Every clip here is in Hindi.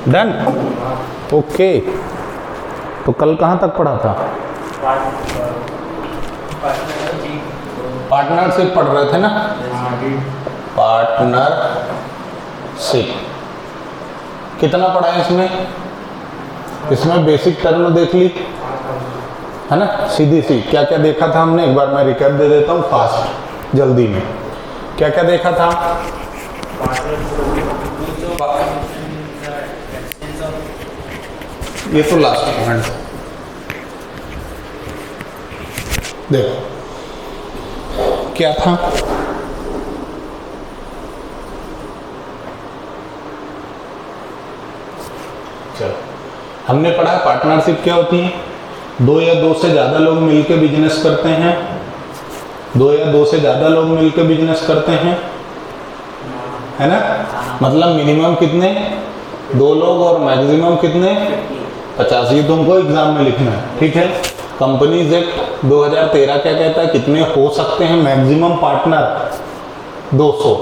डन। ओके, तो कल कहाँ तक पढ़ा था? पार्टनरशिप पढ़ रहे थे ना? पार्टनरशिप कितना पढ़ा है इसमें? इसमें बेसिक टर्म देख ली है ना, सीधी सी। क्या क्या देखा था हमने, एक बार मैं रिकैप दे देता हूँ फास्ट जल्दी में। क्या क्या देखा था? ये तो लास्ट पॉइंट देखो क्या था। चलो, हमने पढ़ा पार्टनरशिप क्या होती है। दो या दो से ज्यादा लोग मिलकर बिजनेस करते हैं। दो या दो से ज्यादा लोग मिलकर बिजनेस करते हैं, है ना। मतलब मिनिमम कितने? दो लोग और मैक्सिमम कितने? 50। ये तुमको एग्जाम में लिखना है, ठीक है। कंपनीज एक्ट 2013 क्या कहता है? कितने हो सकते हैं मैक्सिमम पार्टनर? 200।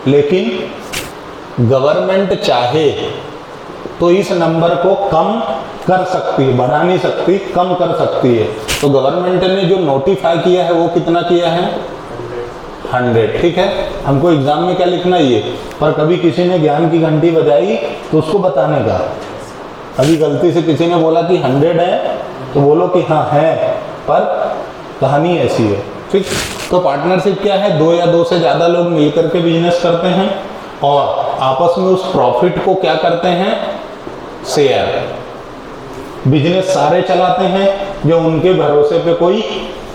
लेकिन गवर्नमेंट चाहे तो इस नंबर को कम कर सकती है, बढ़ा नहीं सकती, कम कर सकती है। तो गवर्नमेंट ने जो नोटिफाई किया है वो कितना किया है? 100, ठीक है। हमको एग्जाम में क्या लिखना है ये, पर कभी किसी ने ज्ञान की घंटी बजाई तो उसको बताने का। अभी गलती से किसी ने बोला कि 100 है तो बोलो कि हाँ है, पर कहानी ऐसी है, ठीक। तो पार्टनरशिप क्या है? दो या दो से ज्यादा लोग मिलकर के बिजनेस करते हैं और आपस में उस प्रॉफिट को क्या करते हैं? शेयर। बिजनेस सारे चलाते हैं, जो उनके भरोसे पे कोई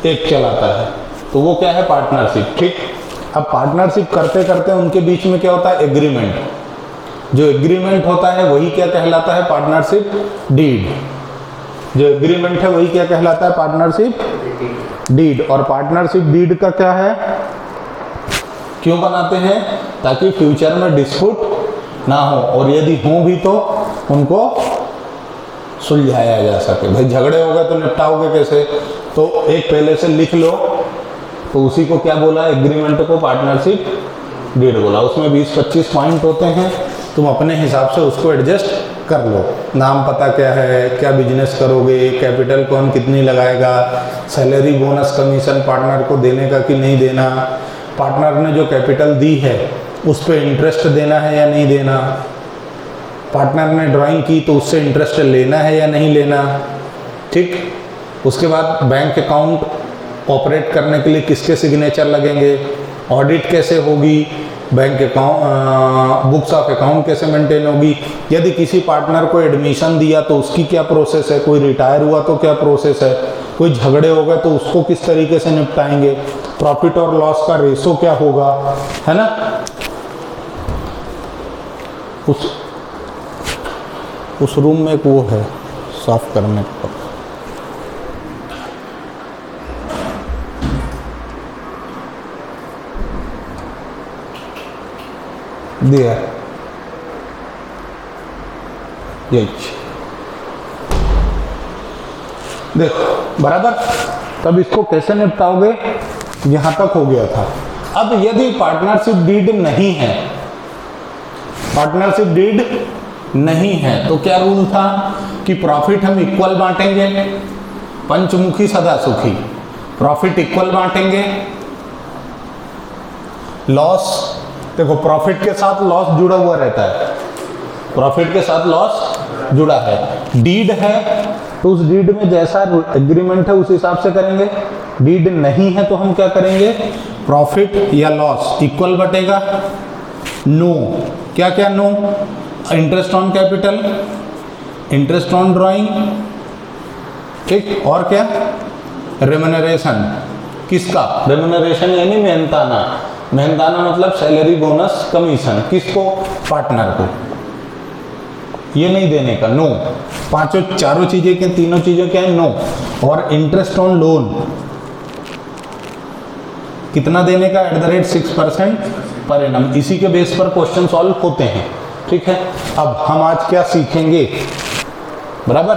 एक चलाता है, तो वो क्या है? पार्टनरशिप, ठीक। अब पार्टनरशिप करते करते उनके बीच में क्या होता है? एग्रीमेंट। जो एग्रीमेंट होता है वही क्या कहलाता है? Partnership deed. जो एग्रीमेंट है वही क्या कहलाता है? Partnership deed. और पार्टनरशिप डीड का क्या है? क्यों बनाते हैं? ताकि फ्यूचर में डिस्प्यूट ना हो, और यदि हो भी तो उनको सुलझाया जा सके। भाई झगड़े हो गए तो निपटाओगे कैसे? तो एक पहले से लिख लो, तो उसी को क्या बोला? एग्रीमेंट को पार्टनरशिप डीड बोला। उसमें 20-25 पॉइंट होते हैं, तुम अपने हिसाब से उसको एडजस्ट कर लो। नाम पता क्या है, क्या बिजनेस करोगे, कैपिटल कौन कितनी लगाएगा, सैलरी बोनस कमीशन पार्टनर को देने का कि नहीं देना, पार्टनर ने जो कैपिटल दी है उस पर इंटरेस्ट देना है या नहीं देना, पार्टनर ने ड्राइंग की तो उससे इंटरेस्ट लेना है या नहीं लेना, ठीक। उसके बाद बैंक अकाउंट ऑपरेट करने के लिए किसके सिग्नेचर लगेंगे, ऑडिट कैसे होगी, bank account books of account कैसे मेंटेन होगी, यदि किसी पार्टनर को एडमिशन दिया तो उसकी क्या प्रोसेस है, कोई रिटायर हुआ तो क्या प्रोसेस है, कोई झगड़े हो गए तो उसको किस तरीके से निपटाएंगे, प्रॉफिट और लॉस का रेशो क्या होगा, है ना। उस रूम में एक वो है साफ करने का, दिया यही देखो बराबर। तब इसको कैसे निपटाओगे? यहां तक हो गया था। अब यदि पार्टनरशिप डीड नहीं है, पार्टनरशिप डीड नहीं है तो क्या रूल था कि प्रॉफिट हम इक्वल बांटेंगे, पंचमुखी सदा सुखी, प्रॉफिट इक्वल बांटेंगे। लॉस देखो, प्रॉफिट के साथ लॉस जुड़ा हुआ रहता है, प्रॉफिट के साथ लॉस जुड़ा है। डीड है तो उस डीड में जैसा एग्रीमेंट है उस हिसाब से करेंगे। डीड नहीं है तो हम क्या करेंगे? प्रॉफिट या लॉस इक्वल बटेगा। नो, क्या क्या no? Interest on capital, interest on drawing, ठीक। और क्या? रेम्यूनरेशन। किसका? रेम्यूनरेशन यानी मेहनताना। मेहनताना मतलब सैलरी बोनस कमीशन। किसको? पार्टनर को। ये नहीं देने का, नो। पांचों चारों चीजें क्या, तीनों चीजें क्या है? नो। और इंटरेस्ट ऑन लोन कितना देने का? @6% पर एनम। इसी के बेस पर क्वेश्चन सॉल्व होते हैं, ठीक है। अब हम आज क्या सीखेंगे? बराबर,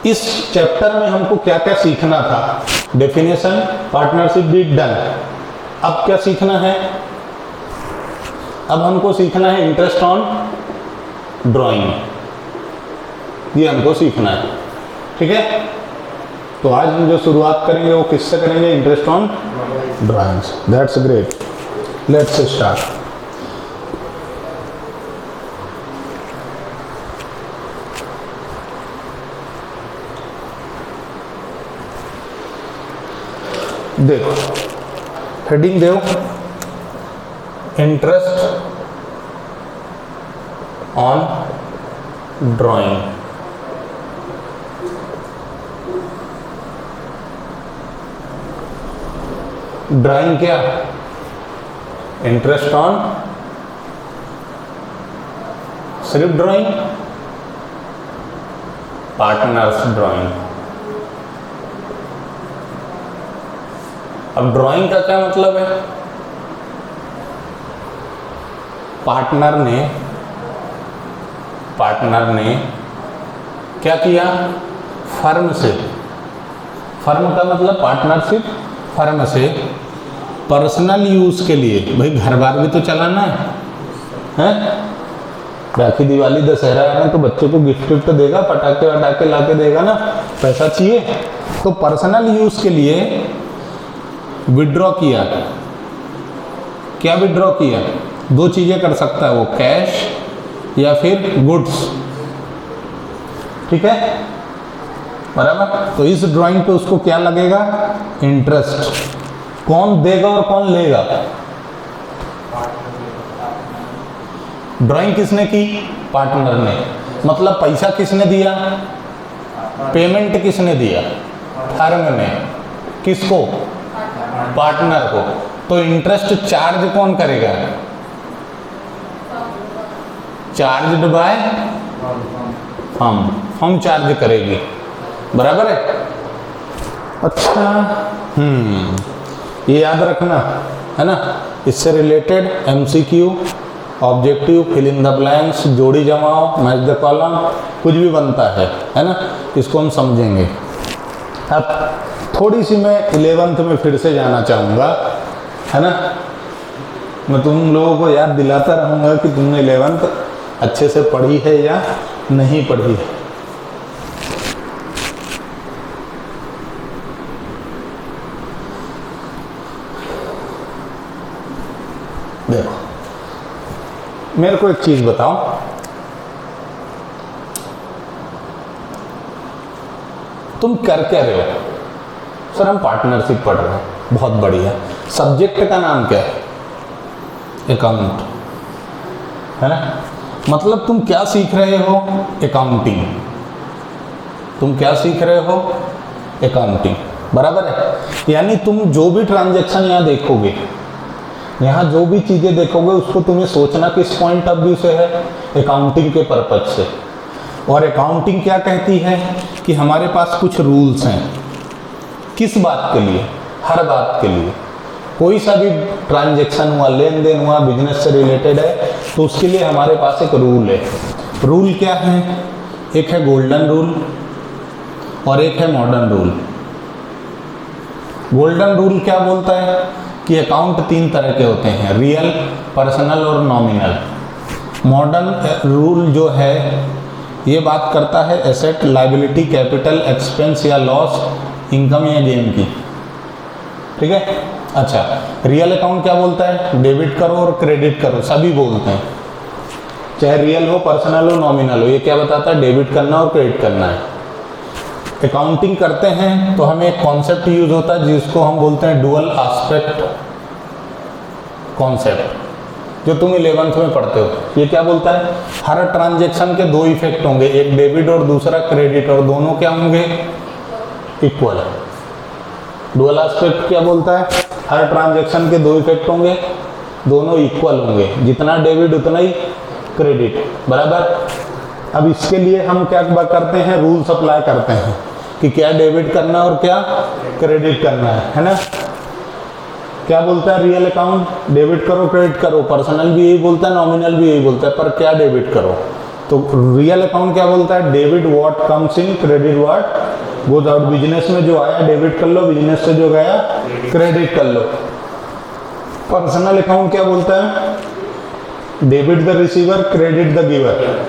इस चैप्टर में हमको क्या क्या सीखना था? Definition, partnership deed, done. अब क्या सीखना है? अब हमको सीखना है इंटरेस्ट ऑन ड्राइंग, ये हमको सीखना है, ठीक है। तो आज हम जो शुरुआत करेंगे वो किससे करेंगे? Interest on drawings. That's great, let's start. देखो हेडिंग दो, इंटरेस्ट ऑन ड्राइंग। ड्राइंग क्या? इंटरेस्ट ऑन सिर्फ ड्राइंग, पार्टनर्स ड्राइंग। अब ड्राइंग का क्या मतलब है? पार्टनर ने क्या किया? फर्म से, फर्म का मतलब पार्टनरशिप, फर्म से पर्सनल यूज के लिए, भाई घर बार भी तो चलाना है, राखी दिवाली दशहरा है तो बच्चों को गिफ्ट विफ्ट देगा, पटाखे वटाखे ला के देगा ना, पैसा चाहिए। तो पर्सनल यूज के लिए विड्रॉ किया। क्या विड्रॉ किया? दो चीजें कर सकता है वो, कैश या फिर गुड्स, ठीक है, बराबर। तो इस ड्राइंग पे उसको क्या लगेगा? इंटरेस्ट। कौन देगा और कौन लेगा? ड्राइंग किसने की? पार्टनर ने। मतलब पैसा किसने दिया? पेमेंट किसने दिया? फर्म ने। किसको? पार्टनर को। तो इंटरेस्ट चार्ज कौन करेगा? चार्ज बाय हम चार्ज करेगी, बराबर है। अच्छा, ये याद रखना है ना। इससे related MCQ, objective, fill in the blanks, जोड़ी जमाओ, मैच द कॉलम, कुछ भी बनता है ना, इसको हम समझेंगे। अब थोड़ी सी मैं 11th में फिर से जाना चाहूँगा, है ना। मैं तुम लोगों को याद दिलाता रहूँगा कि तुमने 11th अच्छे से पढ़ी है या नहीं पढ़ी है। देखो, मेरे को एक चीज बताओ, तुम कर क्या रहे हो? सर हम पार्टनरशिप पढ़ रहे हैं, बहुत बढ़िया। सब्जेक्ट का नाम क्या है? अकाउंट, है ना। मतलब तुम क्या सीख रहे हो? अकाउंटिंग। तुम क्या सीख रहे हो? अकाउंटिंग, बराबर है। यानी तुम जो भी ट्रांजैक्शन यहाँ देखोगे, यहाँ जो भी चीजें देखोगे, उसको तुम्हें सोचना किस पॉइंट ऑफ व्यू से है? अकाउंटिंग के पर्पज से। और अकाउंटिंग क्या कहती है कि हमारे पास कुछ रूल्स हैं। किस बात के लिए? हर बात के लिए। कोई सा भी ट्रांजैक्शन हुआ, लेन देन हुआ, बिजनेस से रिलेटेड है, तो उसके लिए हमारे पास एक रूल है। रूल क्या है? एक है गोल्डन रूल और एक है मॉडर्न रूल। गोल्डन रूल क्या बोलता है कि अकाउंट 3 तरह के होते हैं, रियल, पर्सनल और नॉमिनल। मॉडर्न रूल जो है ये बात करता है एसेट, लायबिलिटी, कैपिटल, एक्सपेंस या लॉस, इनकम या गेन की, ठीक है। अच्छा, रियल अकाउंट क्या बोलता है? डेबिट करो और क्रेडिट करो, सभी बोलते हैं, चाहे रियल हो, पर्सनल हो, नॉमिनल हो। ये क्या बताता है? डेबिट करना और क्रेडिट करना है। अकाउंटिंग करते हैं तो हमें एक कॉन्सेप्ट यूज होता है जिसको हम बोलते हैं डुअल एस्पेक्ट कॉन्सेप्ट, जो तुम 11th में पढ़ते हो। ये क्या बोलता है? हर ट्रांजैक्शन के 2 इफेक्ट होंगे, एक डेबिट और दूसरा क्रेडिट, और दोनों क्या होंगे? इक्वल। डुअल एस्पेक्ट क्या बोलता है? हर ट्रांजैक्शन के 2 इफेक्ट होंगे, दोनों इक्वल होंगे, जितना डेबिट उतना ही क्रेडिट, बराबर। अब इसके लिए हम क्या करते हैं? रूल्स अप्लाई करते हैं कि क्या डेबिट करना और क्या क्रेडिट करना है ना। क्या बोलता है रियल अकाउंट? डेबिट करो, क्रेडिट करो। पर्सनल भी यही बोलता है, नॉमिनल भी यही बोलता है, पर क्या डेबिट करो? तो रियल अकाउंट क्या बोलता है? Debit what comes in, credit what goes out. Business में जो आया डेबिट कर लो, बिजनेस से जो गया क्रेडिट कर लो। पर्सनल अकाउंट क्या बोलता है? Debit the receiver, credit the giver.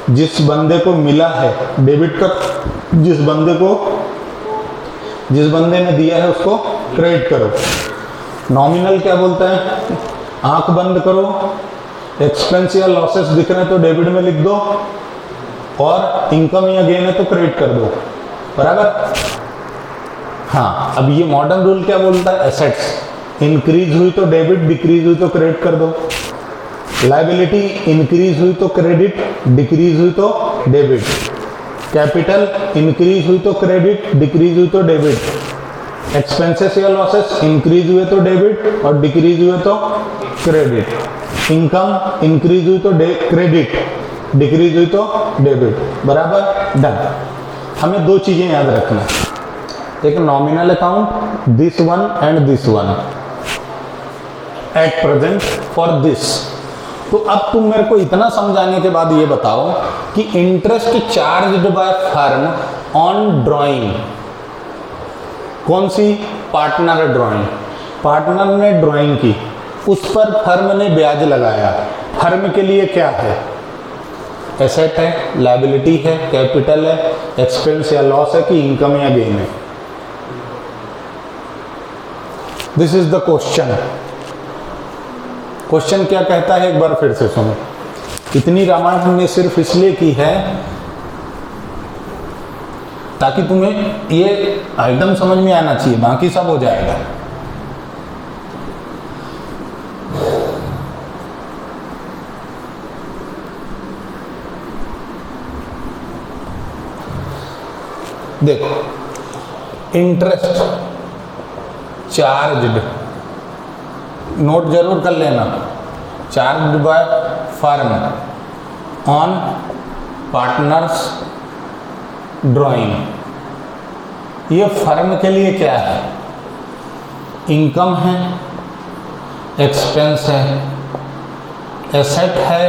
जिस बंदे को मिला है डेबिट कर, जिस बंदे ने दिया है उसको क्रेडिट करो। नॉमिनल क्या बोलता है, आंख बंद करो, एक्सपेंस या लॉसेस दिख रहे हैं तो डेबिट में लिख दो, और इनकम या गेन है तो क्रेडिट कर दो, बराबर। हाँ, अब ये मॉडर्न रूल क्या बोलता है, एसेट्स इंक्रीज हुई तो डेबिट, डिक्रीज हुई तो क्रेडिट कर दो। लायबिलिटी इंक्रीज हुई तो क्रेडिट, डिक्रीज हुई तो डेबिट। कैपिटल इंक्रीज हुई तो क्रेडिट, डिक्रीज हुई तो डेबिट। एक्सपेंसेस या लॉसेस इंक्रीज हुए तो डेबिट और डिक्रीज हुए तो क्रेडिट। इनकम इंक्रीज हुई तो क्रेडिट, डिक्रीज हुई तो डेबिट, बराबर, डन। हमें दो चीजें याद रखना, एक nominal account this one and this one at present for this. तो अब तुम मेरे को इतना समझाने के बाद ये बताओ कि interest charged by firm on drawing, कौन सी, पार्टनर ड्राइंग, पार्टनर ने ड्राइंग की, उस पर फर्म ने ब्याज लगाया। फर्म के लिए क्या है, एसेट है, लायबिलिटी है, कैपिटल है, एक्सपेंस या लॉस है कि इनकम या गेन है। This is the question. Question क्या कहता है, एक बार फिर से सुनो। इतनी रामायण हमने सिर्फ इसलिए की है ताकि तुम्हें ये आइटम समझ में आना चाहिए, बाकी सब हो जाएगा। देखो, इंटरेस्ट चार्ज्ड, नोट जरूर कर लेना, charged by firm on partners drawing. ये फर्म के लिए क्या है, इनकम है, एक्सपेंस है, एसेट है,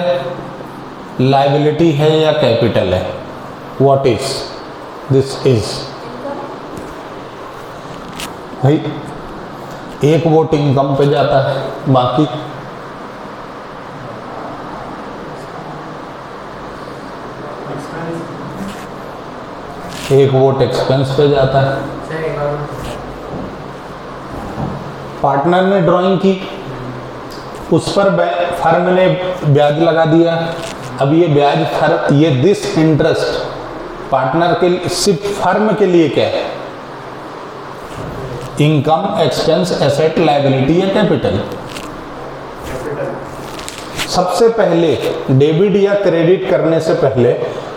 लायबिलिटी है या कैपिटल है। व्हाट इज दिस इज, भाई एक वोट इनकम पे जाता है, बाकी एक वोट एक्सपेंस पे जाता है। पार्टनर ने ड्राइंग की, उस पर फर्म ने ब्याज लगा दिया। अब ये ब्याज फर्म, ये दिस इंटरेस्ट पार्टनर के, सिर्फ फर्म के लिए क्या है, इनकम, एक्सपेंस, एसेट, लायबिलिटी या कैपिटल। सबसे पहले डेबिट या क्रेडिट करने से पहले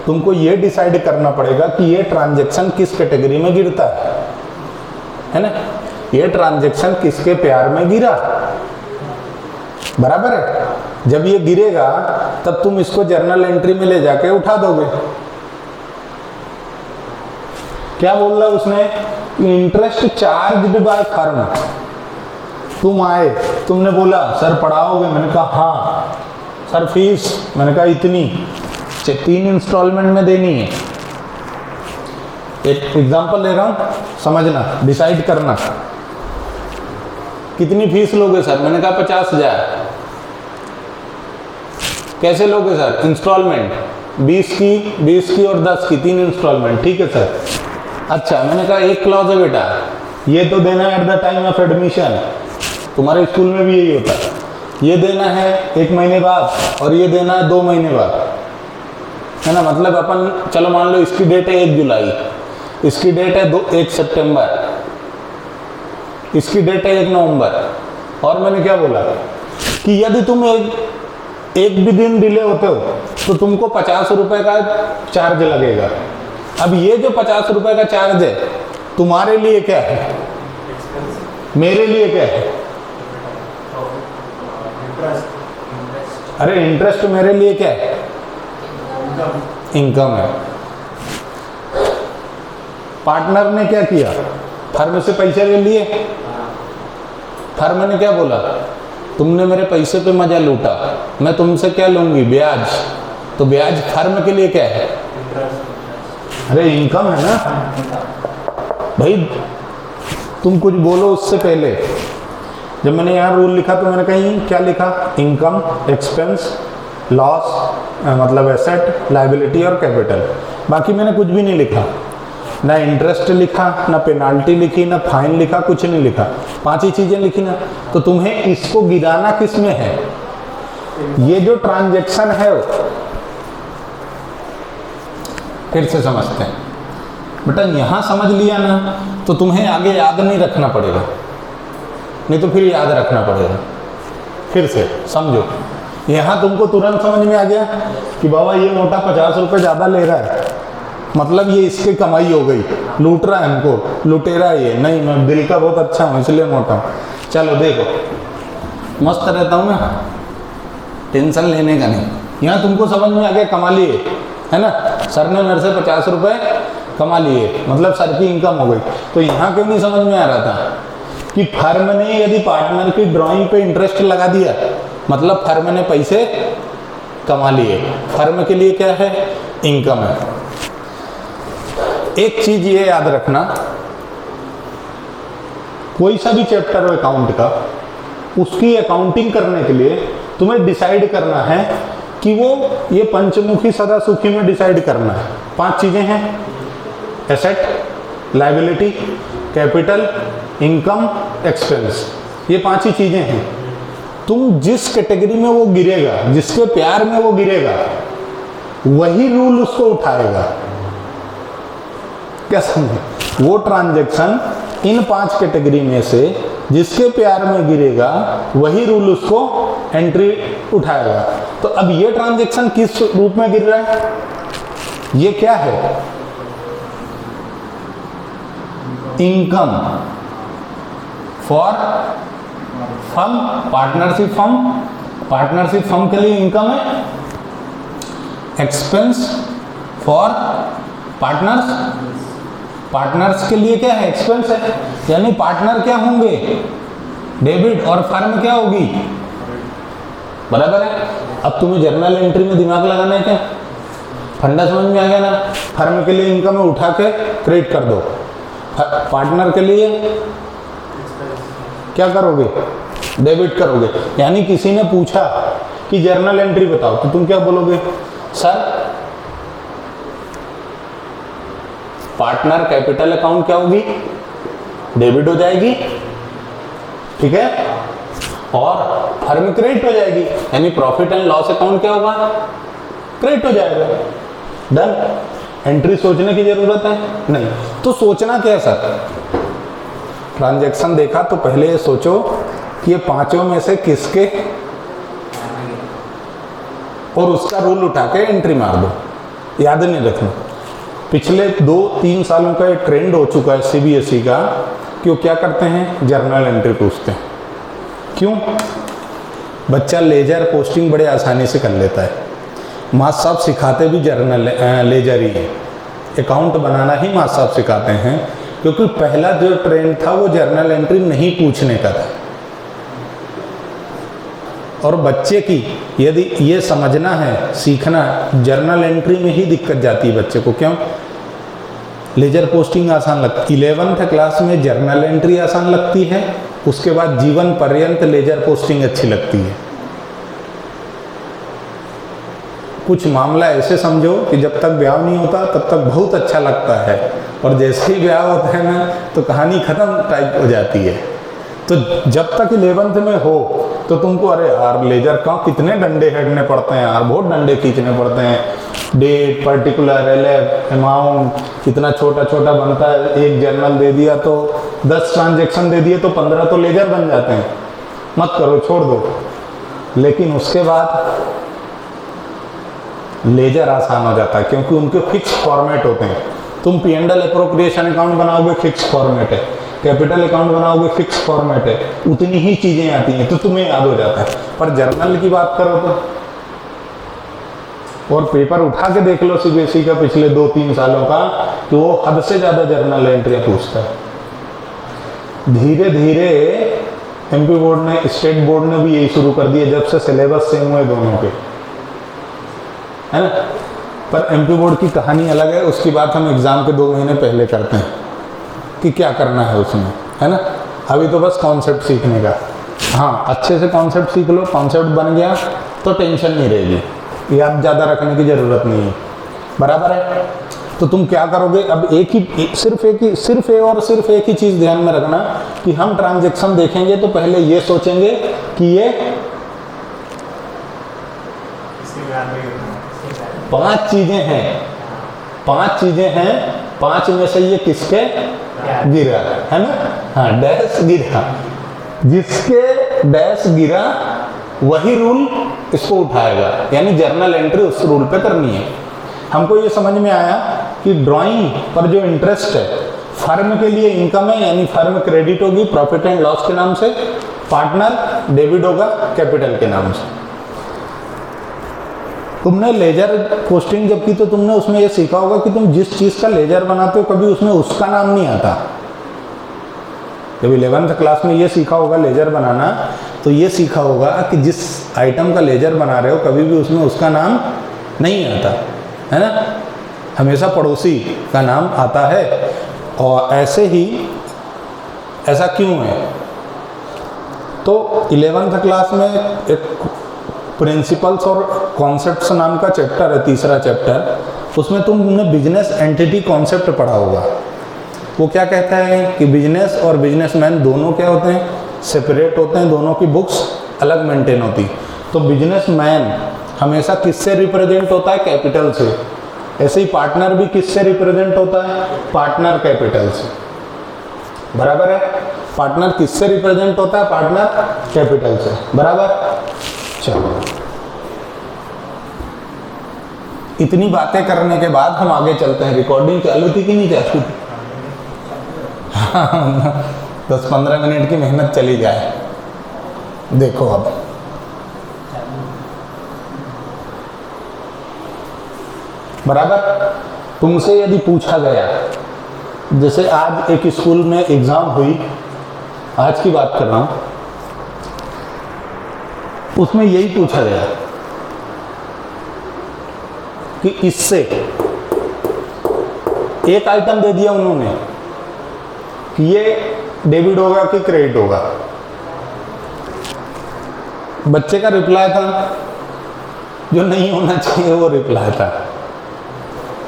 तुमको ये डिसाइड करना पड़ेगा कि ये ट्रांजैक्शन किस कैटेगरी में गिरता है ना, ये ट्रांजैक्शन किसके प्यार में गिरा, बराबर है। जब ये गिरेगा तब तुम इसको जर्नल एंट्री में ले जाके उठा दोगे। क्या बोल रहा है उसने, इंटरेस्ट चार्ज्ड बाय फर्म। तुम आए, तुमने बोला सर पढ़ाओगे, मैंने कहा हाँ। सर फीस, मैंने कहा इतनी, 3 इंस्टॉलमेंट में देनी है। एक एग्जांपल ले रहा हूं, समझना, डिसाइड करना। कितनी फीस लोगे सर, मैंने कहा 50,000। कैसे लोगे सर, इंस्टॉलमेंट 20 की और 10 की, 3 इंस्टॉलमेंट, ठीक है सर। अच्छा, मैंने कहा एक क्लॉज है बेटा, ये तो देना है at the time of admission, तुम्हारे स्कूल में भी यही होता है, ये देना है 1 महीने बाद और ये देना है 2 महीने बाद, है ना। मतलब अपन, चलो मान लो इसकी डेट है 1 जुलाई, इसकी डेट है 1 सितंबर, इसकी डेट है 1 नवंबर। और मैंने क्या बोला कि यदि तुम एक भी दिन डिले होते हो तो तुमको 50 रुपए का चार्ज लगेगा। अब ये जो 50 रुपए का चार्ज है तुम्हारे लिए क्या है, मेरे लिए क्या है, अरे इंटरेस्ट मेरे लिए क्या है, इनकम है। पार्टनर ने क्या किया, फर्म से पैसे ले लिए। फर्म ने क्या बोला, तुमने मेरे पैसे पे मजा लूटा, मैं तुमसे क्या लूंगी, ब्याज। तो ब्याज फर्म के लिए क्या है, अरे इनकम है ना भाई। तुम कुछ बोलो उससे पहले, जब मैंने यहाँ रूल लिखा तो मैंने कहीं क्या लिखा, इनकम, एक्सपेंस, लॉस मतलब एसेट, लायबिलिटी और कैपिटल। बाकी मैंने कुछ भी नहीं लिखा, ना इंटरेस्ट लिखा, ना पेनाल्टी लिखी, ना फाइन लिखा, कुछ नहीं लिखा, 5 ही चीजें लिखी ना। तो तुम्हें इसको गिराना किस में है? ये जो ट्रांजैक्शन है, फिर से समझते हैं बेटा, यहां समझ लिया ना तो तुम्हें आगे याद नहीं रखना पड़ेगा, नहीं तो फिर याद रखना पड़ेगा। फिर से समझो, यहां तुमको तुरंत समझ में आ गया कि बाबा ये मोटा 50 रुपये ज़्यादा ले रहा है, मतलब ये इसकी कमाई हो गई, लूट रहा है हमको, लुटेरा ये नहीं, मैं दिल का बहुत अच्छा हूँ इसलिए मोटा हूँ। चलो देखो, मस्त रहता हूँ मैं, टेंशन लेने का नहीं। यहाँ तुमको समझ में आ गया, कमा लिए है ना, सर ने मेरे से 50 रुपये कमा लिए, मतलब सर की इनकम हो गई। तो यहाँ क्यों नहीं समझ में आ रहा था कि फर्म ने यदि पार्टनर की ड्राइंग पे इंटरेस्ट लगा दिया, मतलब फर्म ने पैसे कमा लिए, फर्म के लिए क्या है, इनकम है। एक चीज ये याद रखना, कोई सा भी चैप्टर हो अकाउंट का, उसकी अकाउंटिंग करने के लिए तुम्हें डिसाइड करना है कि वो ये पंचमुखी सदा सुखी में डिसाइड करना है। 5 चीजें हैं, asset, liability, capital, income, expense, ये 5 ही चीजें हैं। तुम जिस कैटेगरी में वो गिरेगा, जिसके प्यार में वो गिरेगा, वही रूल उसको उठाएगा। क्या समझे? वो ट्रांजैक्शन इन 5 कैटेगरी में से जिसके प्यार में गिरेगा, वही रूल उसको एंट्री उठाएगा। तो अब ये ट्रांजैक्शन किस रूप में गिर रहा है? ये क्या है? Income for firm, partnership firm, partnership firm के लिए इनकम है। एक्सपेंस फॉर पार्टनर्स, पार्टनर्स के लिए क्या है, एक्सपेंस है। यानी पार्टनर क्या होंगे, डेबिट, और फर्म क्या होगी, बराबर है। अब तुम्हें जर्नल एंट्री में दिमाग लगाना है क्या? फंडा समझ में आ गया ना? फर्म के लिए इनकम है, उठा के क्रेडिट कर दो। पार्टनर के लिए क्या करोगे, डेबिट करोगे। यानी किसी ने पूछा कि जर्नल एंट्री बताओ, तो तुम क्या बोलोगे, सर पार्टनर कैपिटल अकाउंट क्या होगी, डेबिट हो जाएगी, ठीक है, और फर्म क्रेडिट हो जाएगी, यानी प्रॉफिट एंड लॉस अकाउंट क्या होगा, क्रेडिट हो जाएगा। डन। एंट्री सोचने की जरूरत है नहीं। तो सोचना क्या है सर, ट्रांजैक्शन देखा तो पहले ये सोचो कि ये 5 में से किसके, और उसका रूल उठा के एंट्री मार दो। याद नहीं रखना, पिछले 2-3 सालों का एक ट्रेंड हो चुका है सीबीएसई का कि वो क्या करते हैं, जर्नल एंट्री पूछते हैं। क्यों? बच्चा लेजर पोस्टिंग बड़े आसानी से कर लेता है। मास्टर साहब सिखाते भी जर्नल लेजर ही है, अकाउंट बनाना ही मास्टर साहब सिखाते हैं, क्योंकि पहला जो ट्रेंड था वो जर्नल एंट्री नहीं पूछने का था। और बच्चे की यदि ये समझना है, सीखना, जर्नल एंट्री में ही दिक्कत जाती है बच्चे को। क्यों? लेजर पोस्टिंग आसान लगती, 11th क्लास में जर्नल एंट्री आसान लगती है, उसके बाद जीवन पर्यंत लेजर पोस्टिंग अच्छी लगती है। कुछ मामला ऐसे समझो कि जब तक ब्याह नहीं होता तब तक बहुत अच्छा लगता है, और जैसे ही ब्याह होता है ना तो कहानी खत्म टाइप हो जाती है। तो जब तक 11th में हो तो तुमको अरे यार लेजर का कितने डंडे हेडने पड़ते हैं यार, बहुत डंडे खींचने पड़ते हैं, डेट, पर्टिकुलर, एलएफ, अमाउंट, कितना छोटा छोटा बनता है। एक जर्नल दे दिया तो 10 ट्रांजेक्शन दे दिए तो 15 तो लेजर बन जाते हैं। मत करो, छोड़ दो। लेकिन उसके बाद लेजर आसान हो जाता है, क्योंकि उनके फिक्स फॉर्मेट होते हैं। तुम P&L एप्रोप्रिएशन अकाउंट बनाओगे, फिक्स फॉर्मेट है, कैपिटल अकाउंट बनाओगे, फिक्स फॉर्मेट है, उतनी ही चीजें आती हैं, तो तुम्हें याद हो जाता है। पर जर्नल की बात करो तो, और पेपर उठा के देख लो सीबीएसई का पिछले 2-3 सालों का, तो वो हद से ज्यादा जर्नल एंट्रियां पूछता है। धीरे धीरे एमपी बोर्ड ने, स्टेट बोर्ड ने भी यही शुरू कर दिया जब से सिलेबस सेम हुए दोनों के, है ना। पर एमपी बोर्ड की कहानी अलग है, उसकी बात हम एग्जाम के 2 महीने पहले करते हैं कि क्या करना है उसमें, है ना। अभी तो बस कॉन्सेप्ट सीखने का। हाँ, अच्छे से कॉन्सेप्ट सीख लो, कॉन्सेप्ट बन गया तो टेंशन नहीं रहेगी। याद ज़्यादा रखने की ज़रूरत नहीं है, बराबर है। तो तुम क्या करोगे, अब सिर्फ एक ही चीज़ ध्यान में रखना कि हम ट्रांजैक्शन देखेंगे तो पहले ये सोचेंगे कि ये 5 चीज़ें हैं, 5 में से ये किसके गिरा, है ना। हाँ, डैश गिरा, जिसके डैश गिरा वही रूल इसको उठाएगा, यानी जर्नल एंट्री उस रूल पे करनी है। हमको ये समझ में आया कि ड्राइंग पर जो इंटरेस्ट है, फर्म के लिए इनकम है, यानी फर्म क्रेडिट होगी प्रॉफिट एंड लॉस के नाम से, पार्टनर डेबिट होगा कैपिटल के नाम से। तुमने लेजर पोस्टिंग जब की तो तुमने उसमें ये सीखा होगा कि तुम जिस चीज़ का लेजर बनाते हो कभी उसमें उसका नाम नहीं आता। जब 11th क्लास में ये सीखा होगा लेजर बनाना, तो ये सीखा होगा कि जिस आइटम का लेजर बना रहे हो कभी भी उसमें उसका नाम नहीं आता, है ना, हमेशा पड़ोसी का नाम आता है। और ऐसे ही ऐसा क्यों है, तो 11th क्लास में एक प्रिंसिपल्स और कॉन्सेप्ट्स नाम का चैप्टर है, तीसरा चैप्टर, उसमें तुमने बिजनेस एंटिटी कॉन्सेप्ट पढ़ा होगा। वो क्या कहता है कि बिजनेस और बिजनेसमैन दोनों क्या होते हैं, सेपरेट होते हैं, दोनों की बुक्स अलग मेंटेन होती। तो बिजनेसमैन हमेशा किससे रिप्रेजेंट होता है, कैपिटल से। ऐसे ही पार्टनर भी किससे रिप्रेजेंट होता है, पार्टनर कैपिटल से, बराबर है। पार्टनर किससे रिप्रेजेंट होता है, पार्टनर कैपिटल से, बराबर। चलो, इतनी बातें करने के बाद हम आगे चलते हैं। रिकॉर्डिंग चालू थी कि नहीं चालू थी? 10-15 मिनट की मेहनत चली जाए। देखो अब बराबर, तुमसे यदि पूछा गया, जैसे आज एक स्कूल में एग्जाम हुई, आज की बात कर रहा हूं, उसमें यही पूछा गया कि इससे एक आइटम दे दिया उन्होंने कि ये डेबिट होगा कि क्रेडिट होगा। बच्चे का रिप्लाई था जो नहीं होना चाहिए, वो रिप्लाई था।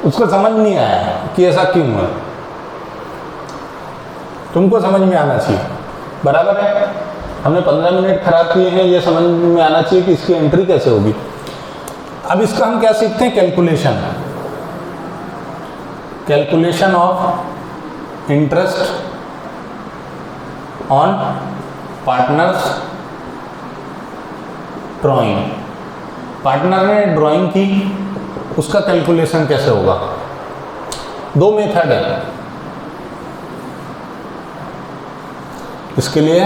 उसको समझ नहीं आया कि ऐसा क्यों है। तुमको समझ में आना चाहिए, बराबर है। हमने 15 मिनट खराब किए हैं, ये समझ में आना चाहिए कि इसकी एंट्री कैसे होगी। अब इसका हम क्या सीखते हैं, calculation of interest on partners drawing. Partner ने ड्राइंग की, उसका कैलकुलेशन कैसे होगा। 2 मेथड है इसके लिए,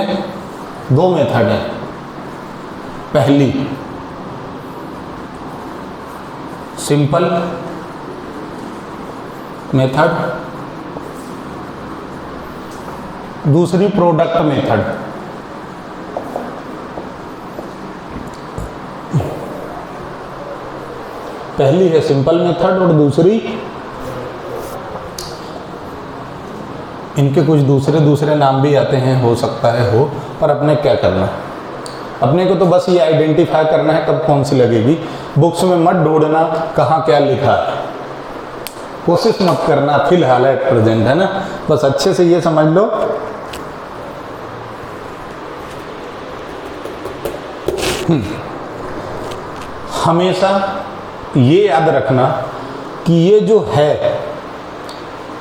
2 मेथड है। पहली सिंपल मेथड, दूसरी प्रोडक्ट मेथड। पहली है सिंपल मेथड और दूसरी, इनके कुछ दूसरे नाम भी आते हैं, हो सकता है हो, पर अपने क्या करना, अपने को तो बस ये आइडेंटिफाई करना है कब कौन सी लगेगी। बुक्स में मत ढूंढना कहाँ क्या लिखा है, कोशिश मत करना फिलहाल एट प्रेजेंट, है ना। बस अच्छे से ये समझ लो हमेशा ये याद रखना कि ये जो है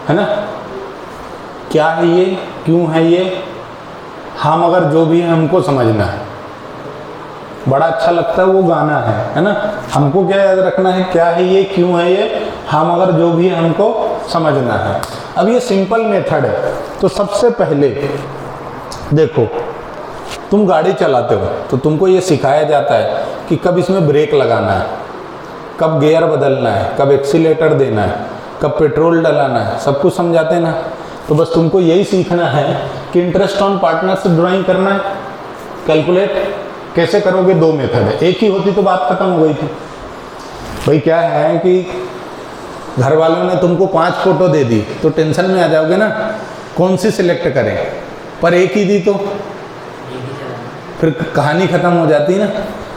ना, क्या है ये, क्यों है ये, हम अगर जो भी है हमको समझना है। बड़ा अच्छा लगता है वो गाना है ना। हमको क्या याद रखना है, क्या है ये, क्यों है ये, हम अगर जो भी है हमको समझना है। अब ये सिंपल मेथड है। तो सबसे पहले देखो, तुम गाड़ी चलाते हो तो तुमको ये सिखाया जाता है कि कब इसमें ब्रेक लगाना है, कब गियर बदलना है, कब एक्सीलेटर देना है, कब पेट्रोल डलाना है, सब कुछ समझाते हैं ना। तो बस तुमको यही सीखना है कि इंटरेस्ट ऑन पार्टनर से ड्राइंग करना है। कैलकुलेट कैसे करोगे, 2 मेथड है। एक ही होती तो बात खत्म हो गई थी। भाई क्या है कि घर वालों ने तुमको 5 फोटो दे दी तो टेंशन में आ जाओगे ना, कौन सी सिलेक्ट करें। पर एक ही दी तो फिर कहानी खत्म हो जाती ना।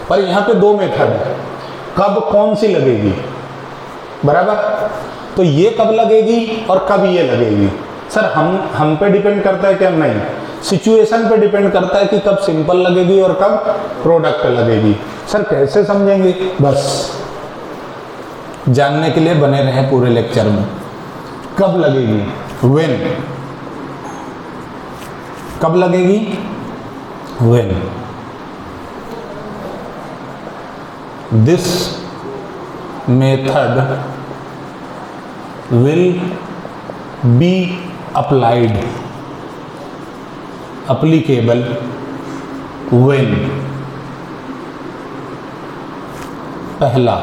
पर यहाँ पे 2 मेथड है। कब कौन सी लगेगी, बराबर। तो ये कब लगेगी और कब ये लगेगी। सर हम पे डिपेंड करता है क्या, नहीं, सिचुएशन पे डिपेंड करता है कि कब सिंपल लगेगी और कब प्रोडक्ट लगेगी। सर कैसे समझेंगे, बस जानने के लिए बने रहे पूरे लेक्चर में। कब लगेगी, व्हेन, कब लगेगी, when this method will be applied, applicable when, पहला,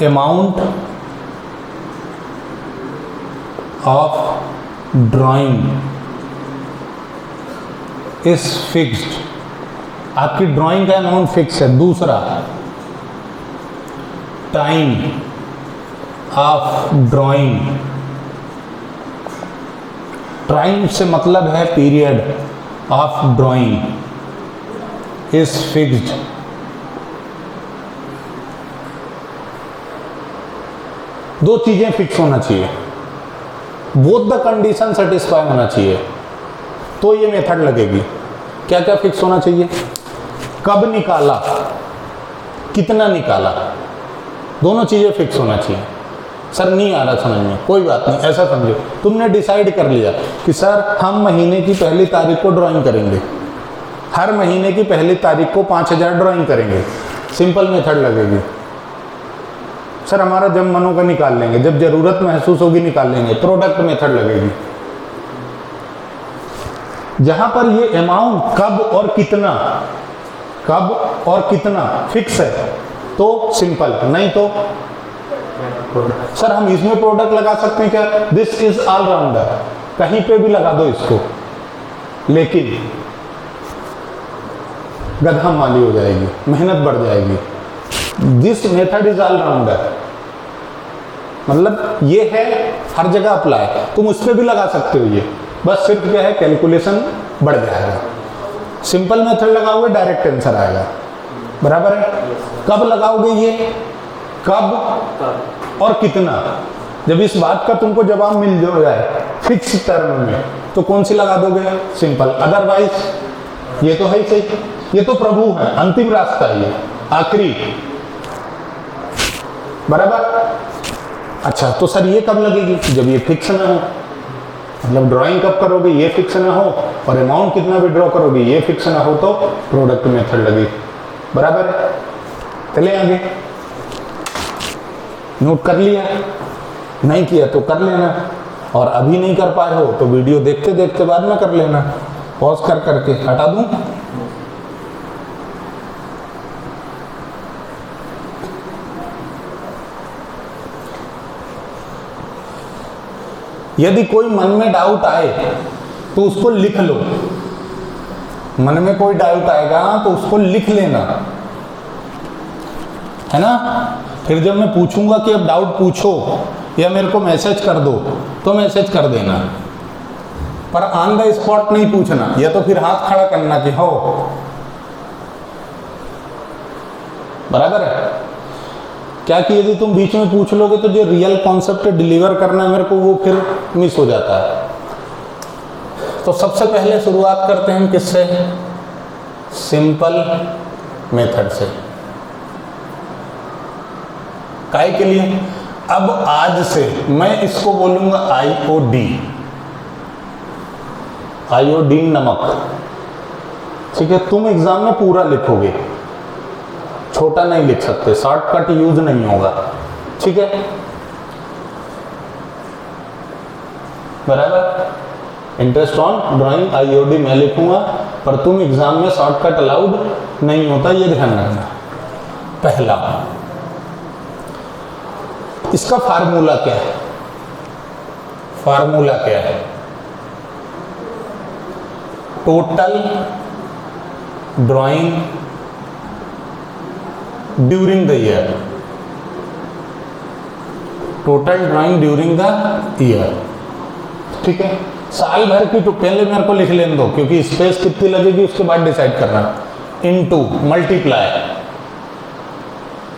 amount of drawing is fixed, आपकी ड्राइंग का अमाउंट फिक्स है। दूसरा, टाइम ऑफ ड्राइंग, टाइम से मतलब है period of drawing is fixed, दो चीजें फिक्स होना चाहिए, बोथ द कंडीशन सेटिस्फाई होना चाहिए, तो ये मेथड लगेगी। क्या क्या फिक्स होना चाहिए, कब निकाला, कितना निकाला, दोनों चीजें फिक्स होना चाहिए। सर नहीं आ रहा समझ में, कोई बात नहीं, ऐसा समझो तुमने डिसाइड कर लिया कि सर हम महीने की पहली तारीख को ड्राइंग करेंगे, हर महीने की पहली तारीख को 5000 ड्राइंग करेंगे, सिंपल मेथड लगेगी। सर हमारा जब मन होगा निकाल लेंगे, जब जरूरत महसूस होगी निकाल लेंगे, प्रोडक्ट मेथड लगेगी। जहां पर ये अमाउंट कब और कितना, कब और कितना फिक्स है तो सिंपल, नहीं तो सर हम इसमें प्रोडक्ट लगा सकते हैं क्या, दिस इज ऑलराउंडर, कहीं पे भी लगा दो इसको, लेकिन गधा माली हो जाएगी, मेहनत बढ़ जाएगी। दिस मेथड इज ऑलराउंडर, मतलब ये है हर जगह अप्लाई, तुम उस पर भी लगा सकते हो ये, बस सिर्फ क्या है कैलकुलेशन बढ़ जाएगा। सिंपल मेथड लगाओगे डायरेक्ट आंसर आएगा, बराबर है। कब लगाओगे ये, कब और कितना, जब इस बात का तुमको जवाब मिल जाए फिक्स टर्म में तो कौन सी लगा दोगे, सिंपल। अदरवाइज ये तो है ही सही, ये तो प्रभु है, अंतिम रास्ता है ये, आखिरी, बराबर। अच्छा तो सर ये कब लगेगी, जब ये फिक्स ना हो, मतलब ड्राइंग कब करोगे ये फिक्स ना हो और अमाउंट कितना विड्रॉ करोगे ये फिक्स ना हो तो प्रोडक्ट मेथड लगे, बराबर है। चले आगे, नोट कर लिया, नहीं किया तो कर लेना, और अभी नहीं कर पाए हो तो वीडियो देखते देखते बाद में कर लेना, पॉज कर करके हटा दूं। यदि कोई मन में डाउट आए तो उसको लिख लो, मन में कोई डाउट आएगा तो उसको लिख लेना, है ना। फिर जब मैं पूछूंगा कि अब डाउट पूछो या मेरे को मैसेज कर दो तो मैसेज कर देना, पर ऑन द स्पॉट नहीं पूछना, या तो फिर हाथ खड़ा करना कि हो, बराबर है। क्या कि यदि तुम बीच में पूछ लोगे तो जो रियल कॉन्सेप्ट डिलीवर करना है मेरे को वो फिर मिस हो जाता है। तो सबसे पहले शुरुआत करते हैं किससे, सिंपल मेथड से। काय के लिए, अब आज से मैं इसको बोलूंगा आयोडीन, आयोडीन नमक, ठीक है। तुम एग्जाम में पूरा लिखोगे, छोटा नहीं लिख सकते, शॉर्टकट यूज नहीं होगा, ठीक है, बराबर। इंटरेस्ट ऑन ड्राइंग आईओडी मैं लिखूंगा, पर तुम एग्जाम में शॉर्टकट अलाउड नहीं होता, ये ध्यान रखना। पहला, इसका फार्मूला क्या है, फार्मूला क्या है, total drawing during the year, total drawing during the year, ठीक है। साल भर की तो पहले मेरे को लिख लेने दो, क्योंकि स्पेस कितनी लगेगी उसके बाद डिसाइड करना, इनटू मल्टीप्लाई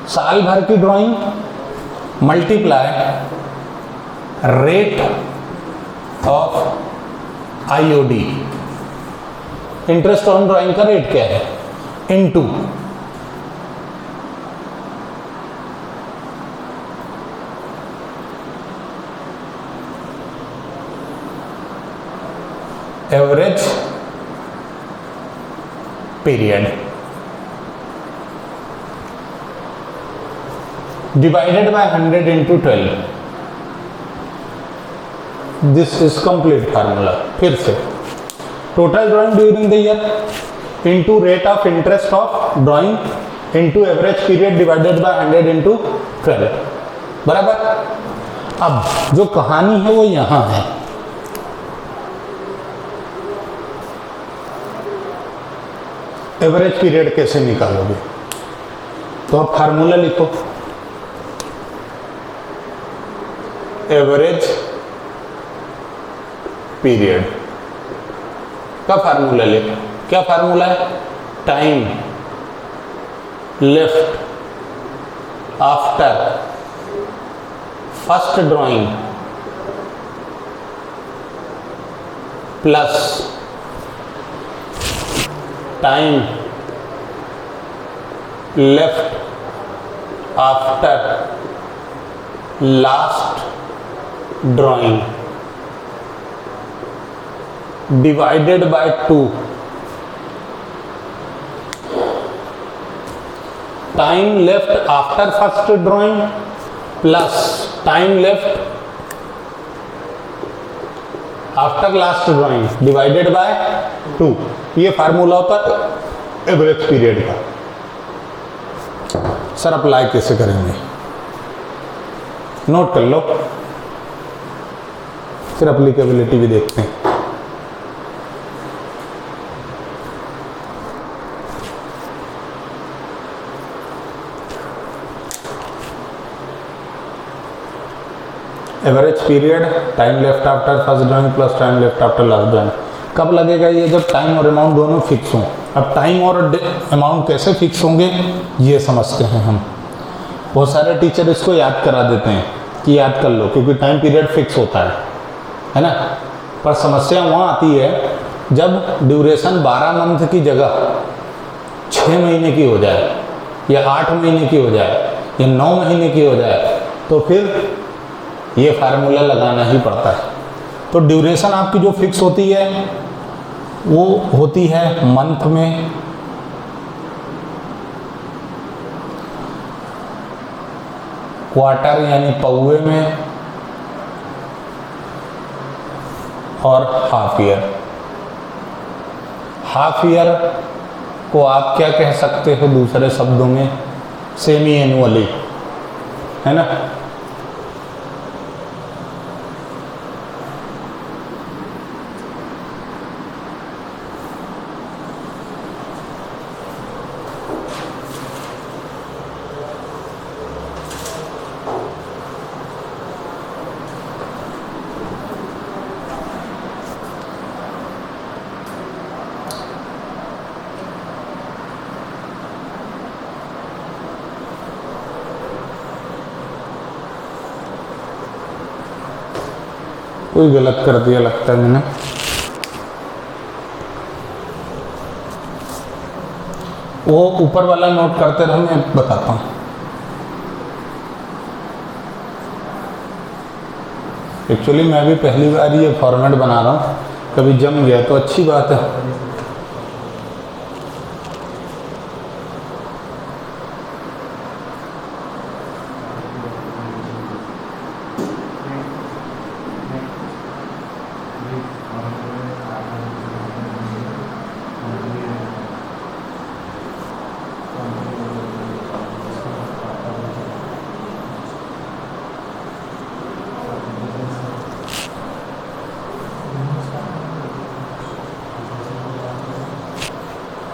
साल भर की drawing multiply rate of IOD, interest on drawing का रेट क्या है, into average period divided by 100 into 12. This is complete formula. फिर से total drawing during the year into rate of interest of drawing into average period divided by 100 into 12. बराबर। अब जो कहानी है वो यहां है। एवरेज पीरियड कैसे निकालोगे? तो अब फार्मूला लिखो, एवरेज पीरियड का फार्मूला ले। क्या फार्मूला है? Time left after first drawing plus time left after last drawing divided by 2, time left after first drawing plus time left after last drawing divided by 2। ये फार्मूला होता है एवरेज पीरियड का। सर अप्लाई कैसे करेंगे? नोट कर लो, फिर एप्लीकेबिलिटी भी देखते हैं। Average period time left after first drawing plus time left after last drawing कब लगेगा? ये जब टाइम और अमाउंट दोनों फिक्स हों। अब टाइम और अमाउंट कैसे फिक्स होंगे ये समझते हैं हम। बहुत सारे टीचर इसको याद करा देते हैं कि याद कर लो क्योंकि टाइम पीरियड फिक्स होता है ना। पर समस्या वहाँ आती है जब ड्यूरेशन 12 मंथ की जगह 6 महीने की हो जाए या 8 महीने की हो जाए या 9 महीने की हो जाए, तो फिर ये फार्मूला लगाना ही पड़ता है। तो ड्यूरेशन आपकी जो फिक्स होती है वो होती है मंथ में, क्वार्टर यानी पौवे में, और हाफ ईयर। हाफ ईयर को आप क्या कह सकते हो दूसरे शब्दों में? सेमी एनुअली, है ना। कोई गलत कर दिया लगता है मैंने। वो ऊपर वाला नोट करते रहो, मैं बताता हूँ। एक्चुअली मैं भी पहली बार ये फॉर्मेट बना रहा हूँ, कभी जम गया तो अच्छी बात है।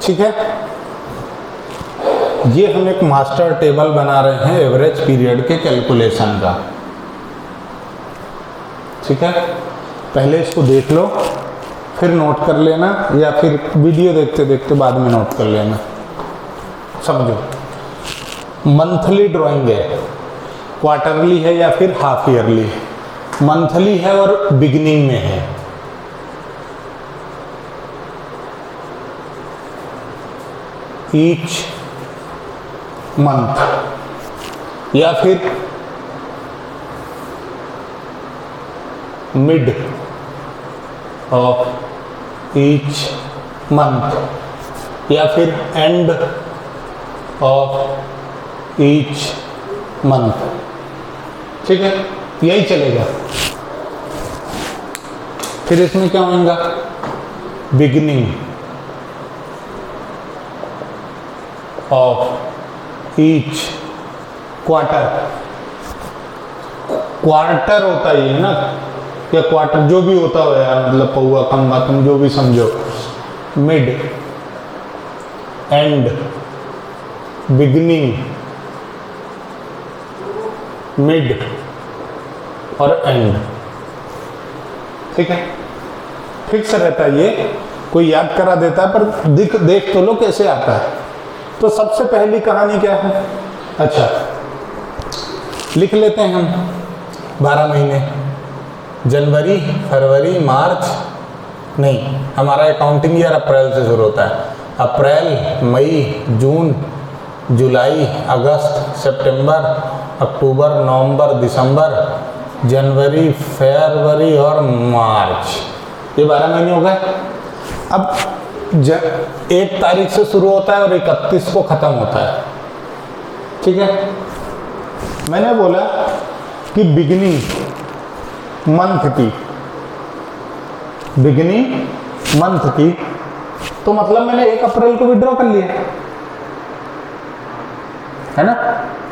ठीक है, ये हम एक मास्टर टेबल बना रहे हैं एवरेज पीरियड के कैलकुलेशन का। ठीक है, पहले इसको देख लो फिर नोट कर लेना, या फिर वीडियो देखते देखते बाद में नोट कर लेना। समझो, मंथली ड्राइंग है, क्वार्टरली है या फिर हाफ ईयरली। मंथली है और बिगिनिंग में है। ईच मंथ या फिर मिड ऑफ ईच मंथ या फिर एंड ऑफ ईच मंथ। ठीक है, यही चलेगा। फिर इसमें क्या होगा, beginning of each quarter. Quarter होता ही है ना, या क्वार्टर जो भी होता हो यार, मतलब पौआ खम्बा तुम जो भी समझो। मिड, एंड, बिगिनिंग, मिड और एंड। ठीक है, फिक्स रहता है ये, कोई याद करा देता है, पर देख तो लो कैसे आता है। तो सबसे पहली कहानी क्या है, अच्छा लिख लेते हैं हम 12 महीने, जनवरी, फरवरी, मार्च, नहीं हमारा अकाउंटिंग ईयर अप्रैल से शुरू होता है। अप्रैल, मई, जून, जुलाई, अगस्त, सितंबर, अक्टूबर, नवंबर, दिसंबर, जनवरी, फरवरी और मार्च, ये 12 महीने हो गए। अब 1 तारीख से शुरू होता है और 31 को खत्म होता है। ठीक है, मैंने बोला कि बिगिनिंग मंथ की, बिगिनिंग मंथ की, तो मतलब मैंने 1 अप्रैल को विड्रॉ कर लिया है ना,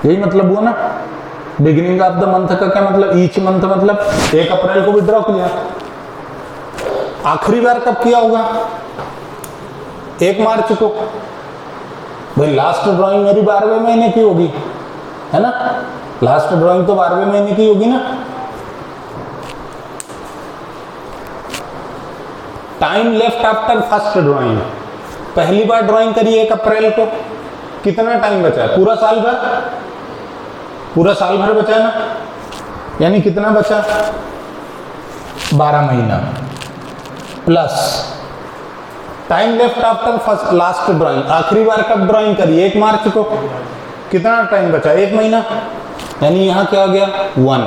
यही मतलब हुआ ना। बिगिनिंग ऑफ द मंथ का क्या मतलब, ईच मंथ मतलब 1 अप्रैल को विड्रॉ किया। आखिरी बार कब किया होगा, 1 मार्च को। भाई लास्ट ड्राइंग मेरी 12वें महीने की होगी, है ना, लास्ट ड्राइंग तो 12वें महीने की होगी ना। Time left after first drawing, पहली बार ड्राइंग करी 1 अप्रैल को, कितना टाइम बचा है, पूरा साल भर, पूरा साल भर बचा है ना, यानी कितना बचा, 12 महीना plus time left after first last drawing, आखिरी बार कब ड्राइंग करी, 1 मार्च को, कितना टाइम बचा, 1 महीना, यानी यहां क्या आ गया 1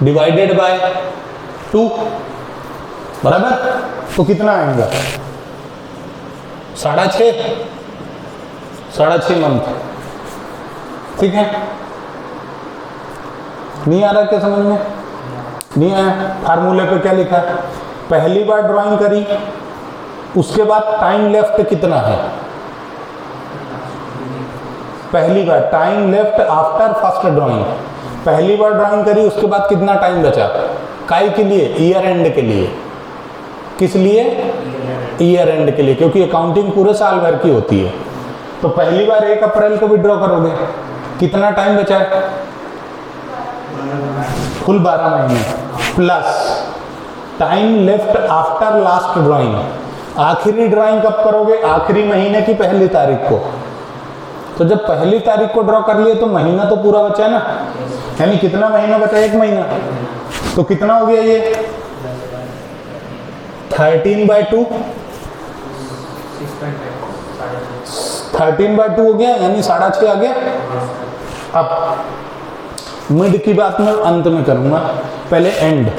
डिवाइडेड बाय 2, बराबर। तो कितना आएगा 6.5 मंथ। ठीक है, नहीं आ रहा क्या समझ में, नहीं आया। फार्मूले पे क्या लिखा है, पहली बार ड्राइंग करी, उसके बाद टाइम लेफ्ट कितना है, पहली बार time left after first drawing, पहली बार ड्राइंग करी उसके बाद कितना टाइम बचा, काई के लिए, ईयर एंड के लिए। किस लिए, ईयर एंड के लिए, क्योंकि अकाउंटिंग पूरे साल भर की होती है। तो पहली बार 1 अप्रैल को विड्रॉ करोगे, कितना टाइम बचा है, कुल 12 महीने plus time left after last drawing, आखिरी ड्राइंग कब करोगे, आखिरी महीने की 1 तारीख को। तो जब 1 तारीख को ड्रॉ कर लिए तो महीना तो पूरा बचा है ना, यानी कितना महीना बचा, 1 महीना। तो कितना हो गया ये 13/2, 13/2 हो गया, यानी 6.5 आ गया। अब मिड की बात मैं अंत में करूंगा, पहले एंड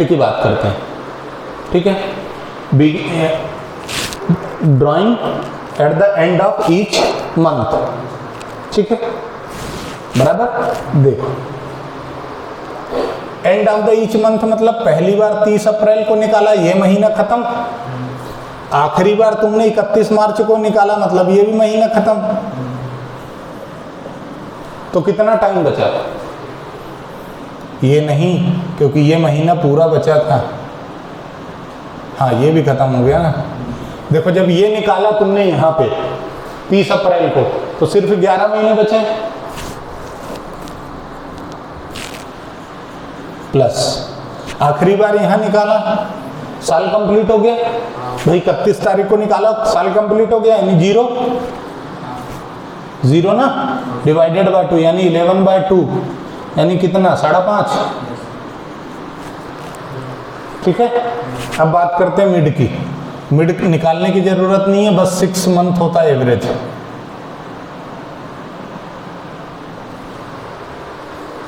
की बात करते हैं। ठीक है, drawing eight the end of each month. ठीक है, बराबर। देखो end of the each month मतलब पहली बार 30 अप्रैल को निकाला, ये महीना खत्म। आखिरी बार तुमने 31 मार्च को निकाला, मतलब ये भी महीना खत्म। तो कितना टाइम बचा, ये नहीं, क्योंकि ये महीना पूरा बचा था। हाँ, ये भी खत्म हो गया ना। देखो जब ये निकाला तुमने यहाँ पे 30 अप्रैल को, तो सिर्फ 11 महीने बचे प्लस आखिरी बार यहाँ निकाला, साल कंप्लीट हो गया। भाई 31 तारीख को निकाला, साल कंप्लीट हो गया, यानी 0। 0 ना, डिवाइडेड बाय 2 यानी 11/2 यानी कितना 5.5। ठीक है, अब बात करते हैं मिड की। मिड निकालने की जरूरत नहीं है, बस 6 मंथ होता है एवरेज।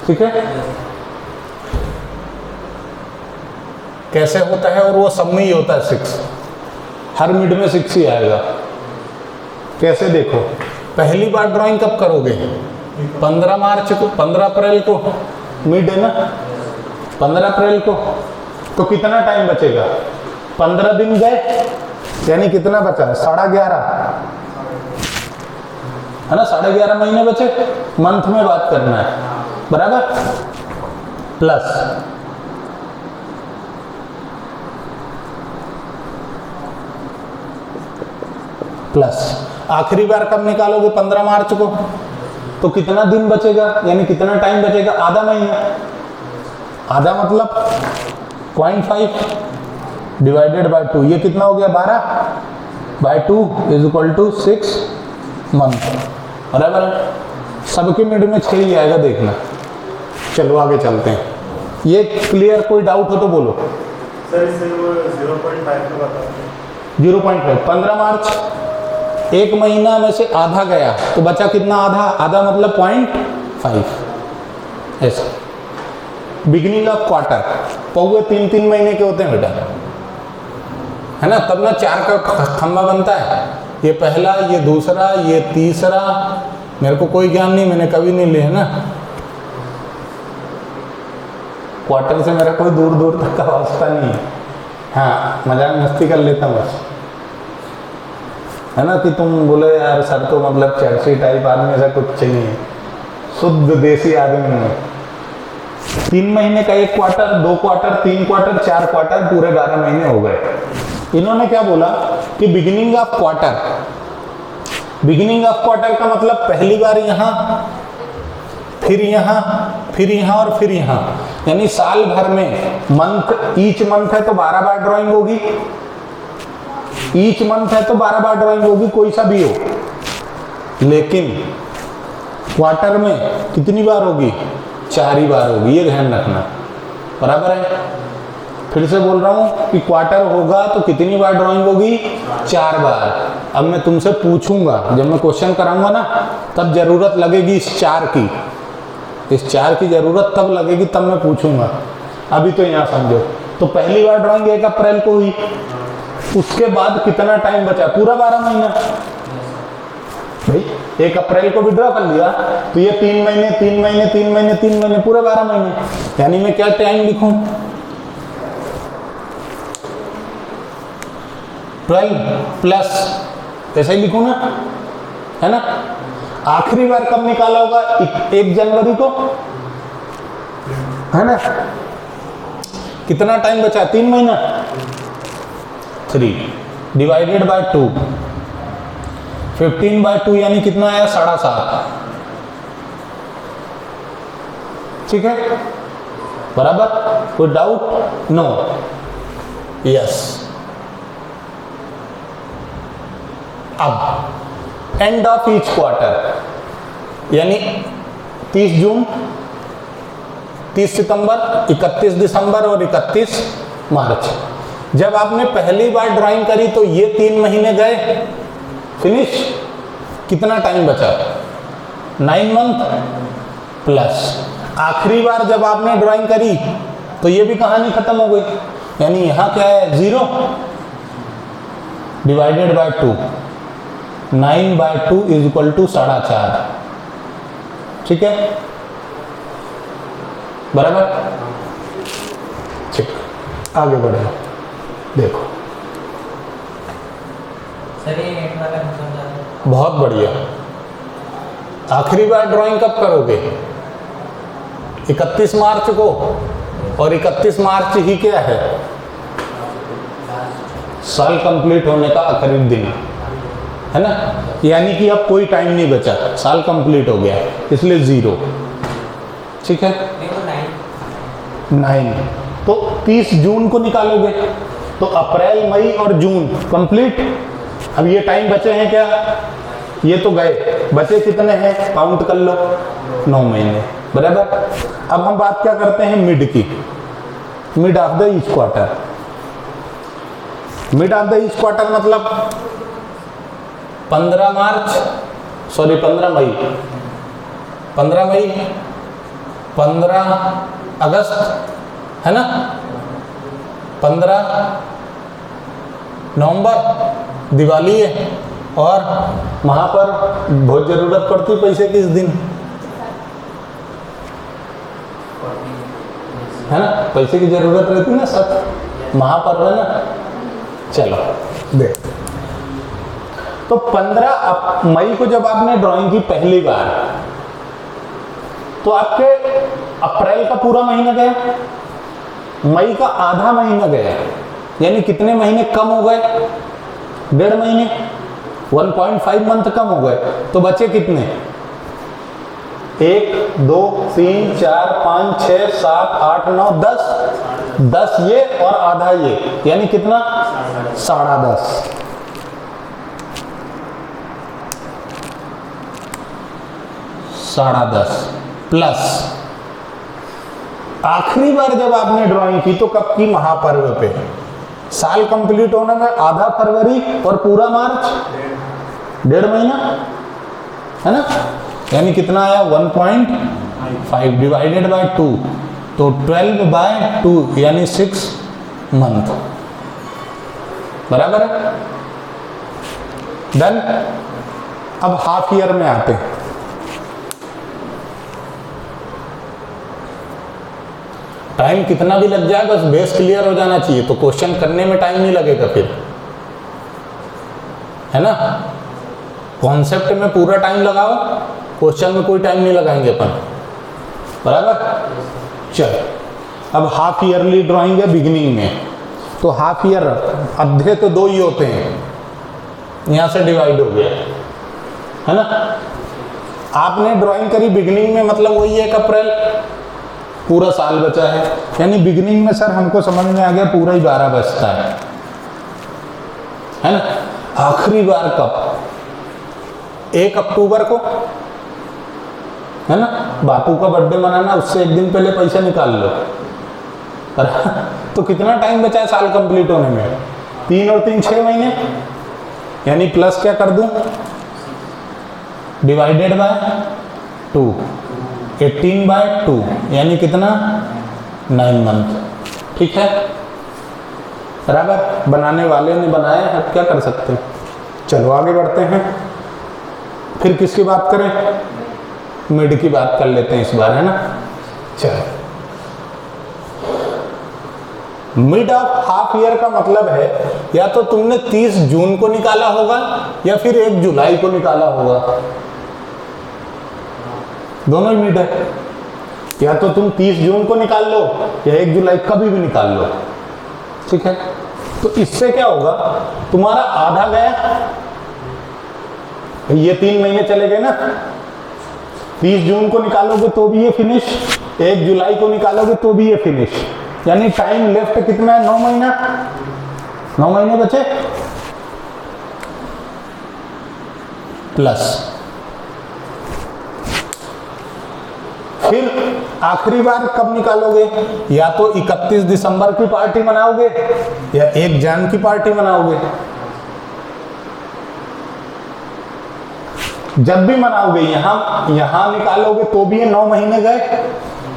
ठीक है, कैसे होता है, और वो सब में ही होता है 6, हर मिड में 6 ही आएगा। कैसे देखो, पहली बार ड्राइंग कब करोगे? 15 मार्च को, 15 अप्रैल को मिड है ना, 15 अप्रैल को। तो कितना टाइम बचेगा? 15 दिन गए, यानी कितना बचा है? 11.5 है ना, 11.5 महीने बचे। मंथ में बात करना है, बराबर। प्लस आखिरी बार कब निकालोगे? 15 मार्च को। तो कितना दिन बचेगा, यानी कितना टाइम बचेगा? आधा महीना। आधा मतलब 0.5 डिवाइडेड बाय 2, ये कितना हो गया? 12/2 इज इक्वल टू 6 मंथ, बराबर। सबके मिड में 6 ही आएगा, देखना। चलो आगे चलते हैं। ये क्लियर? कोई डाउट हो तो बोलो। सर इसे वो 0.5 का बताते हैं। 0.5, 15 मार्च, एक महीना में से आधा गया तो बचा कितना? आधा। आधा मतलब 0.5 ऐसा। बिगिनिंग ऑफ क्वार्टर, पौवे 3-3 महीने के होते हैं बेटा, है ना, तब ना 4 का खंबा बनता है। ये पहला, ये दूसरा, ये तीसरा। मेरे को कोई ज्ञान नहीं, मैंने कभी नहीं लिया ना, क्वार्टर से मेरा कोई दूर दूर तक का वास्ता नहीं है। हाँ, मजाक मस्ती कर लेता हूँ बस, है ना, कि तुम बोले यार सर तो मतलब चर्ची टाइप आदमी, ऐसा कुछ नहीं है, शुद्ध देसी आदमी है। 3 महीने का एक क्वार्टर, 2 क्वार्टर, 3 क्वार्टर, 4 क्वार्टर, पूरे 12 महीने हो गए। इन्होंने क्या बोला कि beginning of quarter. Beginning of quarter का मतलब पहली बार यहाँ, फिर यहाँ, फिर यहाँ और फिर यहाँ, यानी साल भर में मंथ, ईच मंथ है तो 12 बार ड्राइंग होगी। ईच मंथ है तो 12 बार ड्राइंग होगी, कोई सा भी हो। लेकिन क्वार्टर में कितनी बार होगी? 4 ही बार होगी, ये ध्यान रखना, बराबर है। फिर से बोल रहा हूं कि क्वार्टर होगा तो कितनी बार ड्राइंग होगी? 4 बार। अब मैं तुमसे पूछूंगा, जब मैं क्वेश्चन कराऊंगा ना, तब जरूरत लगेगी इस 4 की। इस 4 की जरूरत तब लगेगी, तब मैं पूछूंगा। अभी तो यहाँ समझो। तो पहली बार ड्राइंग 1 अप्रैल को हुई, उसके बाद कितना टाइम बचा? पूरा 12 महीना। भाई 1 अप्रैल को भी ड्रॉ कर लिया तो ये 3 महीने, 3 महीने, 3 महीने, 3 महीने, पूरे 12 महीने। यानी मैं क्या टाइम लिखूं? 12 प्लस, ऐसा ही लिखूं ना, है ना। आखिरी बार कब निकाला होगा? 1 जनवरी को, है ना। कितना टाइम बचा? 3 महीना। 3 डिवाइडेड बाय 2, 15/2 यानी कितना आया? 7.5। ठीक है, बराबर। कोई डाउट? No, yes. अब एंड ऑफ ईच क्वार्टर, यानी 30 जून, 30 सितंबर, 31 दिसंबर और 31 मार्च। जब आपने पहली बार ड्राइंग करी तो ये 3 महीने गए, फिनिश। कितना टाइम बचा? 9 मंथ। प्लस आखिरी बार जब आपने ड्राइंग करी तो ये भी कहानी खत्म हो गई, यानी यहां क्या है? 0 divided by 2, 9/2 is equal to 4.5। ठीक है, बराबर। ठीक, आगे बढ़े। देखो बहुत बढ़िया। आखिरी बार ड्राइंग कब करोगे? 31 मार्च को, और 31 मार्च ही क्या है? साल कंप्लीट होने का आखिरी दिन, है ना। यानी कि अब कोई टाइम नहीं बचा, साल कंप्लीट हो गया, इसलिए 0। ठीक है, 9। तो 30 जून को निकालोगे तो अप्रैल, मई और जून कंप्लीट। अब ये टाइम बचे हैं क्या? ये तो गए, बचे कितने हैं काउंट कर लो, 9 महीने बराबर। अब हम बात क्या करते हैं मिड की, mid of the each quarter. Mid of the each quarter मतलब 15 मई, 15 अगस्त है ना, 15 नवंबर दिवाली है, और वहां पर बहुत जरूरत पड़ती पैसे की इस दिन, है ना, पैसे की जरूरत रहती ना सब, महापर्व है ना। चलो देख, तो 15 मई को जब आपने ड्राइंग की पहली बार, तो आपके अप्रैल का पूरा महीना गया, मई का आधा महीना गया, यानी कितने महीने कम हो गए, 1.5 महीने, 1.5 मंथ कम हो गए। तो बचे कितने, 1 2 3 4 5 6 7 8 9 10 ये और आधा ये, यानी कितना, 10.5। प्लस आखिरी बार जब आपने ड्राइंग की तो कब की, महापर्व पे। साल कंप्लीट होने में आधा फरवरी और पूरा मार्च, 1.5 महीना है ना, यानी कितना आया 1.5 डिवाइडेड बाय 2, तो 12/2 यानी 6 मंथ बराबर है। डन। अब हाफ ईयर में आते हैं। टाइम कितना भी लग जाए बस बेस क्लियर हो जाना चाहिए, तो क्वेश्चन करने में टाइम नहीं लगेगा फिर, है ना। कॉन्सेप्ट में पूरा टाइम लगाओ, क्वेश्चन में कोई टाइम नहीं लगाएंगे अपन, बराबर। चल, अब हाफ ईयरली ड्राइंग है बिगिनिंग में, तो हाफ ईयर अद्धे तो 2 ही होते हैं, यहां से डिवाइड हो गया, है ना। आपने ड्राइंग करी बिगिनिंग में, मतलब वही 1 अप्रैल, पूरा साल बचा है, यानी बिगिनिंग में सर हमको समझ में आ गया पूरा ही 12 बचता है ना। आखिरी बार कब, 1 अक्टूबर को, है ना, बापू का बर्थडे मनाना, उससे 1 दिन पहले पैसा निकाल लो। तो कितना टाइम बचा है साल कंप्लीट होने में, 3 और 3 6 महीने, यानी प्लस क्या कर दूं, डिवाइडेड बाय 2, 18/2 यानी कितना, 9 मंथ। ठीक है, बराबर। बनाने वाले ने बनाया है, क्या कर सकते हैं। चलो आगे बढ़ते हैं, फिर किसकी बात करें, मिड की बात कर लेते हैं इस बार, है ना। चलो, मिड ऑफ हाफ ईयर का मतलब है या तो तुमने 30 जून को निकाला होगा या फिर 1 जुलाई को निकाला होगा, दोनों ही मिड है। या तो तुम 30 जून को निकाल लो या 1 जुलाई, कभी भी निकाल लो, ठीक है। तो इससे क्या होगा, तुम्हारा आधा गया, ये 3 महीने चले गए ना। 30 जून को निकालोगे तो भी ये फिनिश, 1 जुलाई को निकालोगे तो भी ये फिनिश, यानी टाइम लेफ्ट कितना है, 9 महीना, 9 महीने बचे। प्लस फिर आखिरी बार कब निकालोगे, या तो 31 दिसंबर की पार्टी मनाओगे या 1 जन की पार्टी मनाओगे। जब भी मनाओगे, यहां निकालोगे तो भी ये 9 महीने गए,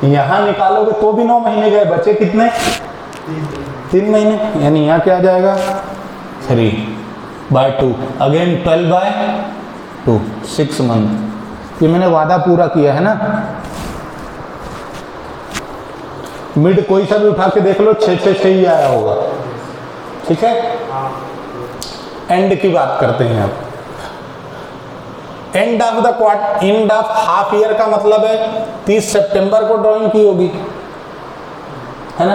यहां निकालोगे तो भी 9 महीने गए, बचे कितने, 3 महीने, यानी यहां क्या आ जाएगा, 3/2 अगेन 12/2 6 मंथ। ये मैंने वादा पूरा किया है ना। मिड कोई सा भी उठा के देख लो, 6 ही आया होगा, ठीक है। एंड की बात करते हैं अब। एंड ऑफ हाफ ईयर का मतलब है 30 सितंबर को ड्राइंग की होगी, है ना।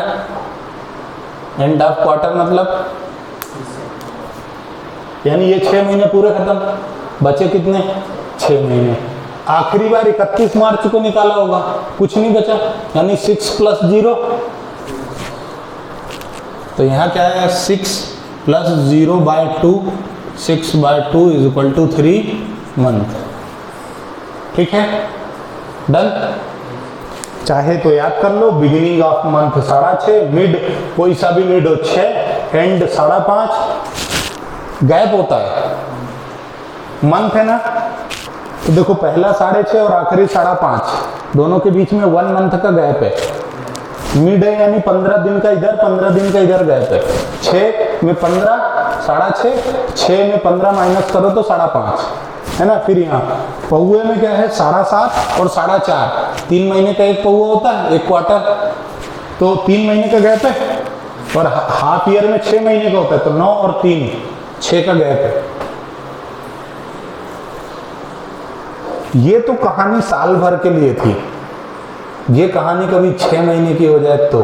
एंड ऑफ क्वार्टर मतलब यानी ये 6 महीने पूरे खत्म, बचे कितने, 6 महीने। आखिरी बार 31 मार्च को निकाला होगा, कुछ नहीं बचा, यानी 6 + 0, तो यहाँ क्या है, 6 + 0/2, 6/2 = 3 मंथ। ठीक है, डन। चाहे तो याद कर लो, बिगिनिंग ऑफ मंथ 6.5, मिड कोई सा भी मिड हो 6, एंड 5.5, गैप होता है, मंथ है ना, तो देखो पहला 6.5 और आखिरी 5.5, दोनों के बीच में 1 मंथ का गैप है। मिड है यानी 15 दिन का इधर, 15 दिन का इधर गैप है। 6 में 15, 6.5, 6 में 15 माइनस करो तो 5.5 है ना। फिर यहाँ पौए में क्या है, 7.5 और 4.5, 3 महीने का एक पौआ होता है, एक क्वार्टर, तो 3 महीने का गैप है। और हाफ ईयर में 6 महीने का होता है, तो 9 और 3, 6 का गैप है। ये तो कहानी साल भर के लिए थी, ये कहानी कभी 6 महीने की हो जाए तो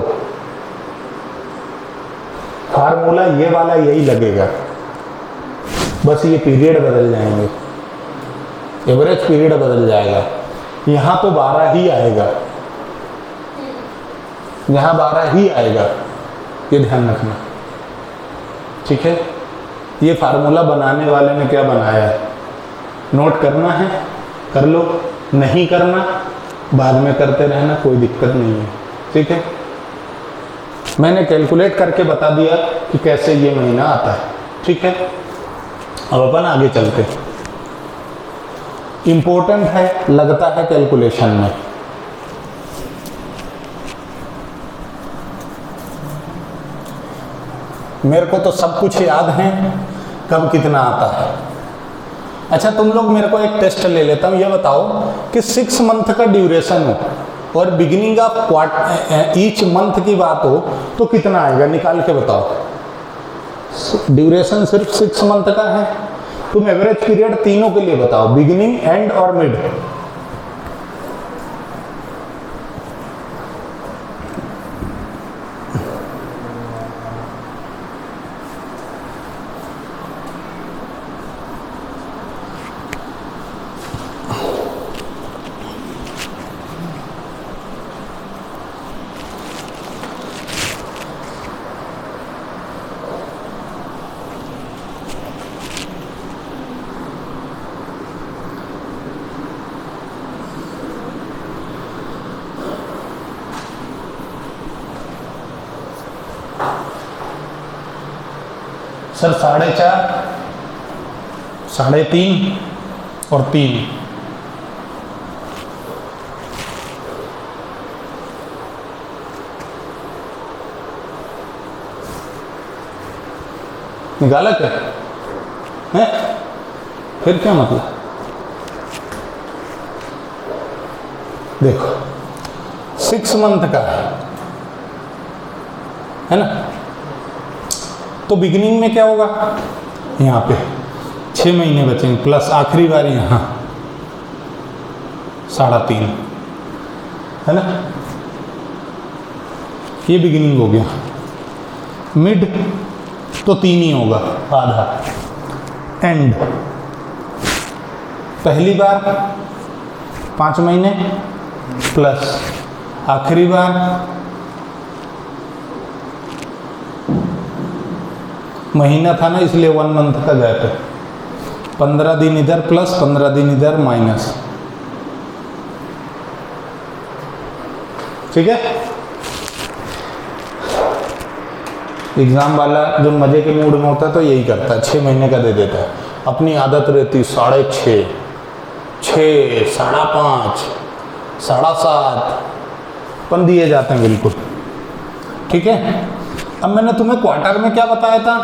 फार्मूला ये वाला यही लगेगा, बस ये पीरियड बदल जाएंगे, एवरेज पीरियड बदल जाएगा। यहां तो 12 ही आएगा, यहां 12 ही आएगा, ये ध्यान रखना। ठीक है, ये फार्मूला बनाने वाले ने क्या बनाया है, नोट करना है कर लो, नहीं करना बाद में करते रहना, कोई दिक्कत नहीं है। ठीक है, मैंने कैलकुलेट करके बता दिया कि कैसे ये महीना आता है। ठीक है, अब अपन आगे चलते हैं। इंपॉर्टेंट है, लगता है कैलकुलेशन में। मेरे को तो सब कुछ याद है, कब कितना आता है। अच्छा, तुम लोग मेरे को एक टेस्ट ले लेता हूँ, ये बताओ कि 6 मंथ का ड्यूरेशन हो और बिगिनिंग ऑफ ईच मंथ की बात हो तो कितना आएगा, निकाल के बताओ। ड्यूरेशन सिर्फ 6 मंथ का है, तुम एवरेज पीरियड तीनों के लिए बताओ, बिगिनिंग, एंड और मिड। सर 4.5, 3.5 और 3, निकाला क्या है? फिर क्या मतलब, देखो 6 मंथ का है ना, तो बिगिनिंग में क्या होगा, यहाँ पे 6 महीने बचेंगे प्लस आखिरी बार यहाँ 3.5 है ना, ये बिगिनिंग हो गया। मिड तो 3 ही होगा, आधा। एंड पहली बार 5 महीने प्लस आखिरी बार महीना था ना, इसलिए 1 मंथ का गैप है। 15 दिन इधर प्लस 15 दिन इधर माइनस। ठीक है, एग्जाम वाला जो मजे के मूड में होता है तो यही करता है, 6 महीने का दे देता है। अपनी आदत रहती 6.5, 6, 5.5, 7.5 अपन दिए जाते हैं बिल्कुल। ठीक है, अब मैंने तुम्हें क्वार्टर में क्या बताया था,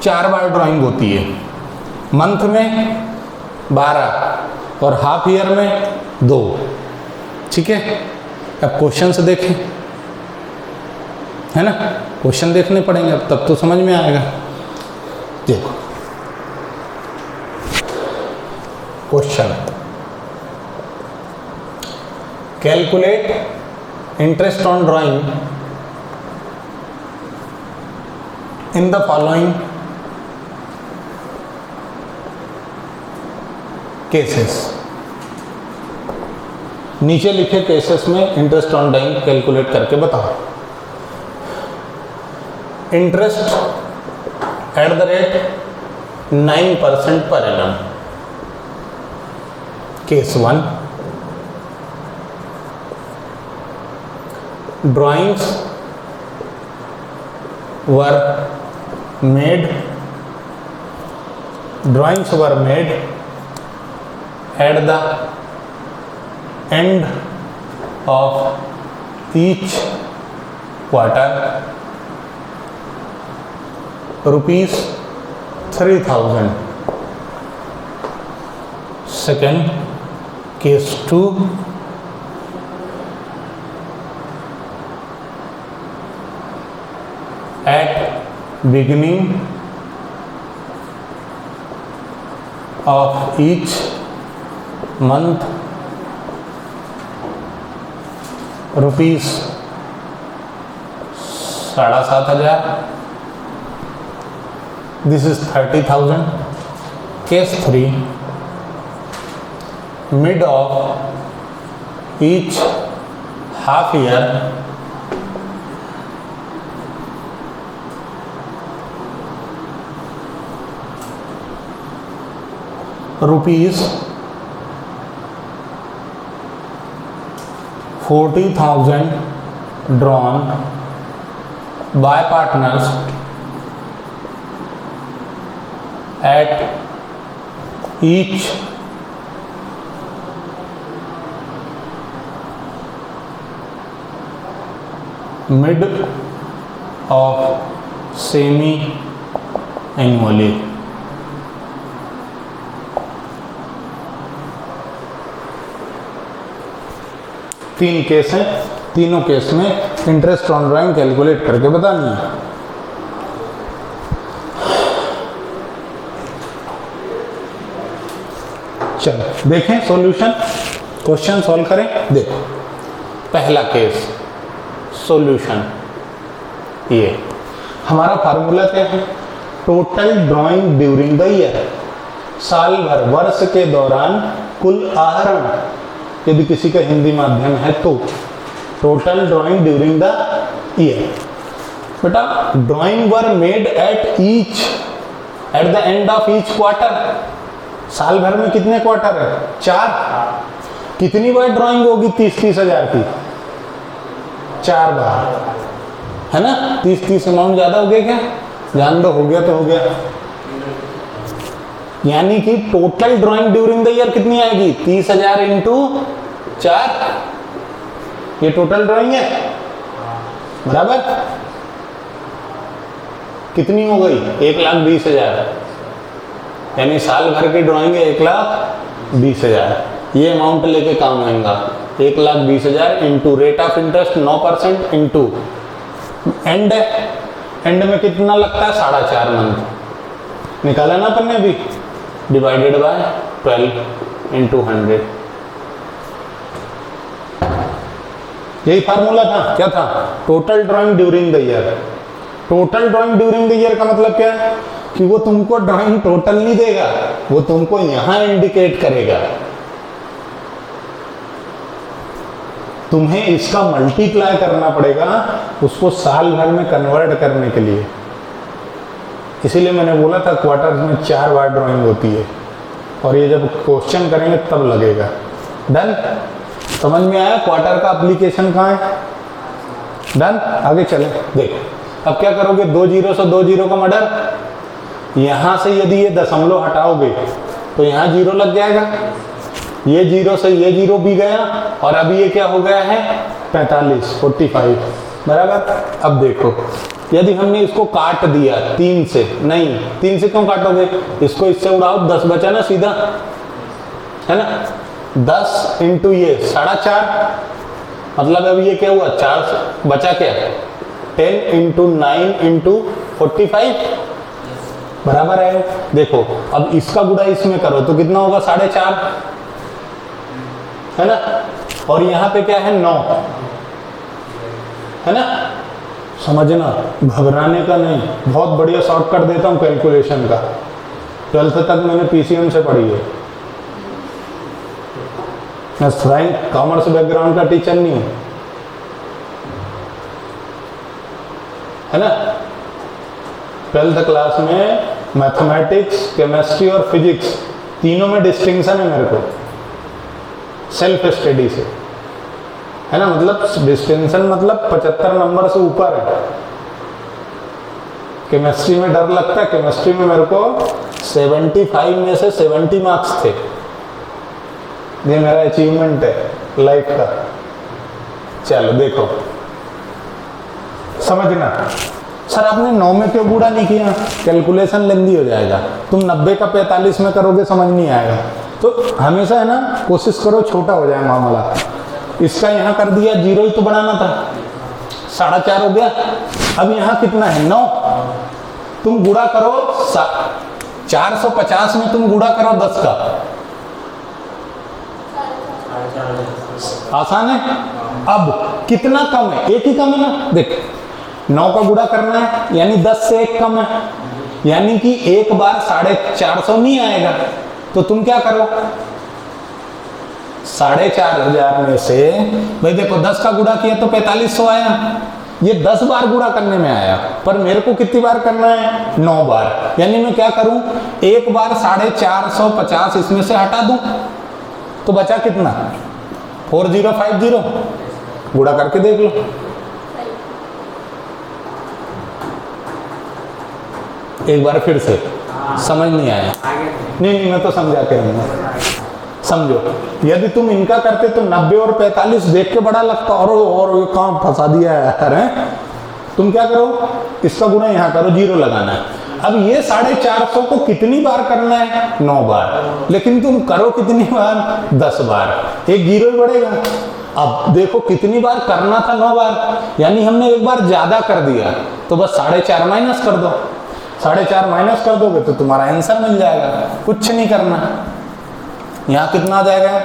4 बार ड्राइंग होती है, मंथ में 12 और हाफ ईयर में 2। ठीक है, अब क्वेश्चंस देखें, है ना, क्वेश्चन देखने पड़ेंगे अब, तब तो समझ में आएगा। देखो question, calculate interest on drawing in the following cases। नीचे लिखे केसेस में इंटरेस्ट ऑन ड्राइंग कैलकुलेट करके बताओ। Interest at the rate 9% per annum, case 1, drawings were made at the end of each quarter, rupees 3000. Second, case 2, at beginning of each month, rupees 7,500. This is 30,000. Case 3, mid of each half year, rupees 40,000 drawn by partners at each mid of semi-annually. तीन केस हैं, तीनों केस में इंटरेस्ट ऑन ड्राइंग कैलकुलेट करके बतानी है। चलो देखें सॉल्यूशन, क्वेश्चन सॉल्व करें। देखो पहला केस सॉल्यूशन, ये हमारा फार्मूला क्या है, total drawing during the year, साल भर वर्ष के दौरान कुल आहरण, यदि किसी का हिंदी माध्यम है तो total drawing during the year. बेटा drawing were made at the end of each quarter, साल भर में कितने क्वार्टर है, 4। कितनी बार ड्राइंग होगी 30-30 हजार की, 4 बार, है ना। 30 अमाउंट ज्यादा हो गया क्या, जान दो, हो गया तो हो गया। यानी कि total drawing during the year कितनी आएगी, 30,000 इंटू 4, ये टोटल ड्राइंग है, बराबर। कितनी हो गई, 1,20,000, यानी साल भर की ड्राइंग है 1,20,000। ये अमाउंट लेके काम आएगा, 1,20,000 into rate of interest 9% into and है, एंड में कितना लगता है 4.5 मंथ, निकाला ना अपन ने अभी, डिवाइडेड बाय 12 इंटू 100। यही फार्मूला था, क्या था, total drawing during the year. Total drawing during the year का मतलब क्या है कि वो तुमको ड्राइंग टोटल नहीं देगा, वो तुमको यहां इंडिकेट करेगा। तुम्हें इसका मल्टीप्लाई करना पड़ेगा उसको साल भर में कन्वर्ट करने के लिए। इसीलिए मैंने बोला था क्वार्टर में 4 बार ड्राइंग होती है, और ये जब क्वेश्चन करेंगे तब लगेगा। डन, समझ में आया क्वार्टर का एप्लीकेशन कहाँ है। डन, आगे चले। देखो अब क्या करोगे, 2 जीरो से 2 जीरो का मर्डर, यहां से यदि ये दशमलव हटाओगे तो यहाँ 0 लग जाएगा, ये 0 से ये 0 भी गया, और अभी ये क्या हो गया है 45 बराबर। अब देखो यदि हमने इसको काट दिया 3 से, नहीं 3 से क्यों काटोगे, इसको इससे उड़ाओ, 10 बचा ना सीधा, है ना। 10 इंटू ये 4.5, मतलब अब ये क्या हुआ 4 बचा क्या, 10 इंटू 9 इंटू 45 बराबर है। देखो अब इसका गुणा इसमें करो तो कितना होगा 4.5, है ना। और यहाँ पे क्या है 9, है ना। समझना, घबराने का नहीं, बहुत बढ़िया शॉर्टकट देता हूँ कैलकुलेशन का, 12th तक मैंने पीसीएम से पढ़ी है, मैं साइंस कॉमर्स बैकग्राउंड का टीचर नहीं हूँ, है ना। 12th क्लास में मैथमेटिक्स, केमिस्ट्री और फिजिक्स तीनों में डिस्टिंक्शन है मेरे को, सेल्फ स्टडी से, है ना। मतलब डिस्टिंक्शन मतलब 75 नंबर से ऊपर है। केमिस्ट्री में डर लगता है, केमिस्ट्री में मेरे को 75 में से 70 मार्क्स थे। ये मेरा अचीवमेंट है लाइफ का। चलो देखो, समझना। सर आपने 9 में क्यों गुणा नहीं किया? कैलकुलेशन लेंदी हो जाएगा। तुम 90 का 45 में करोगे, समझ नहीं आएगा। तो हमेशा है ना, कोशिश करो छोटा हो जाए मामला। इसका यहाँ कर दिया, 0 ही तो बनाना था, 4.5 हो गया। अब यहाँ कितना है? 9। तुम गुणा करो 450 में, तुम गुणा करो 10 का। आसान है। अब कितना कम है? 1 ही कम है ना। देख 9 का गुणा करना है, यानी 10 से 1 कम है, यानी कि एक बार 450 नहीं आएगा। तो तुम क्या करो, 4,500 में से, भाई देखो 10 का गुणा किया तो 4500 आया। ये 10 बार गुणा करने में आया, पर मेरे को कितनी बार करना है? 9 बार। यानी मैं क्या करूं, एक बार 450 इसमें से हटा दूं, तो बचा कितना? 4050। गुणा करके देख लो। एक बार फिर से, समझ नहीं आया? नहीं, मैं तो समझा के रहूंगा। समझो, यदि तुम इनका करते तो 90 और 45 देख के बड़ा लगता, और ये काम फंसा दिया है यार, है? तुम क्या करो, इसका गुणा यहाँ करो, 0 लगाना है। अब ये 450 को कितनी बार करना है? 9 बार। लेकिन तुम करो कितनी बार? 10 बार। एक 0 ही बढ़ेगा। अब देखो कितनी बार करना था? 9 बार। यानी हमने एक बार ज्यादा कर दिया, तो बस 4.5 माइनस कर दो। 4.5 माइनस कर दोगे तो तुम्हारा आंसर मिल जाएगा। कुछ नहीं करना। यहाँ कितना आ जाएगा?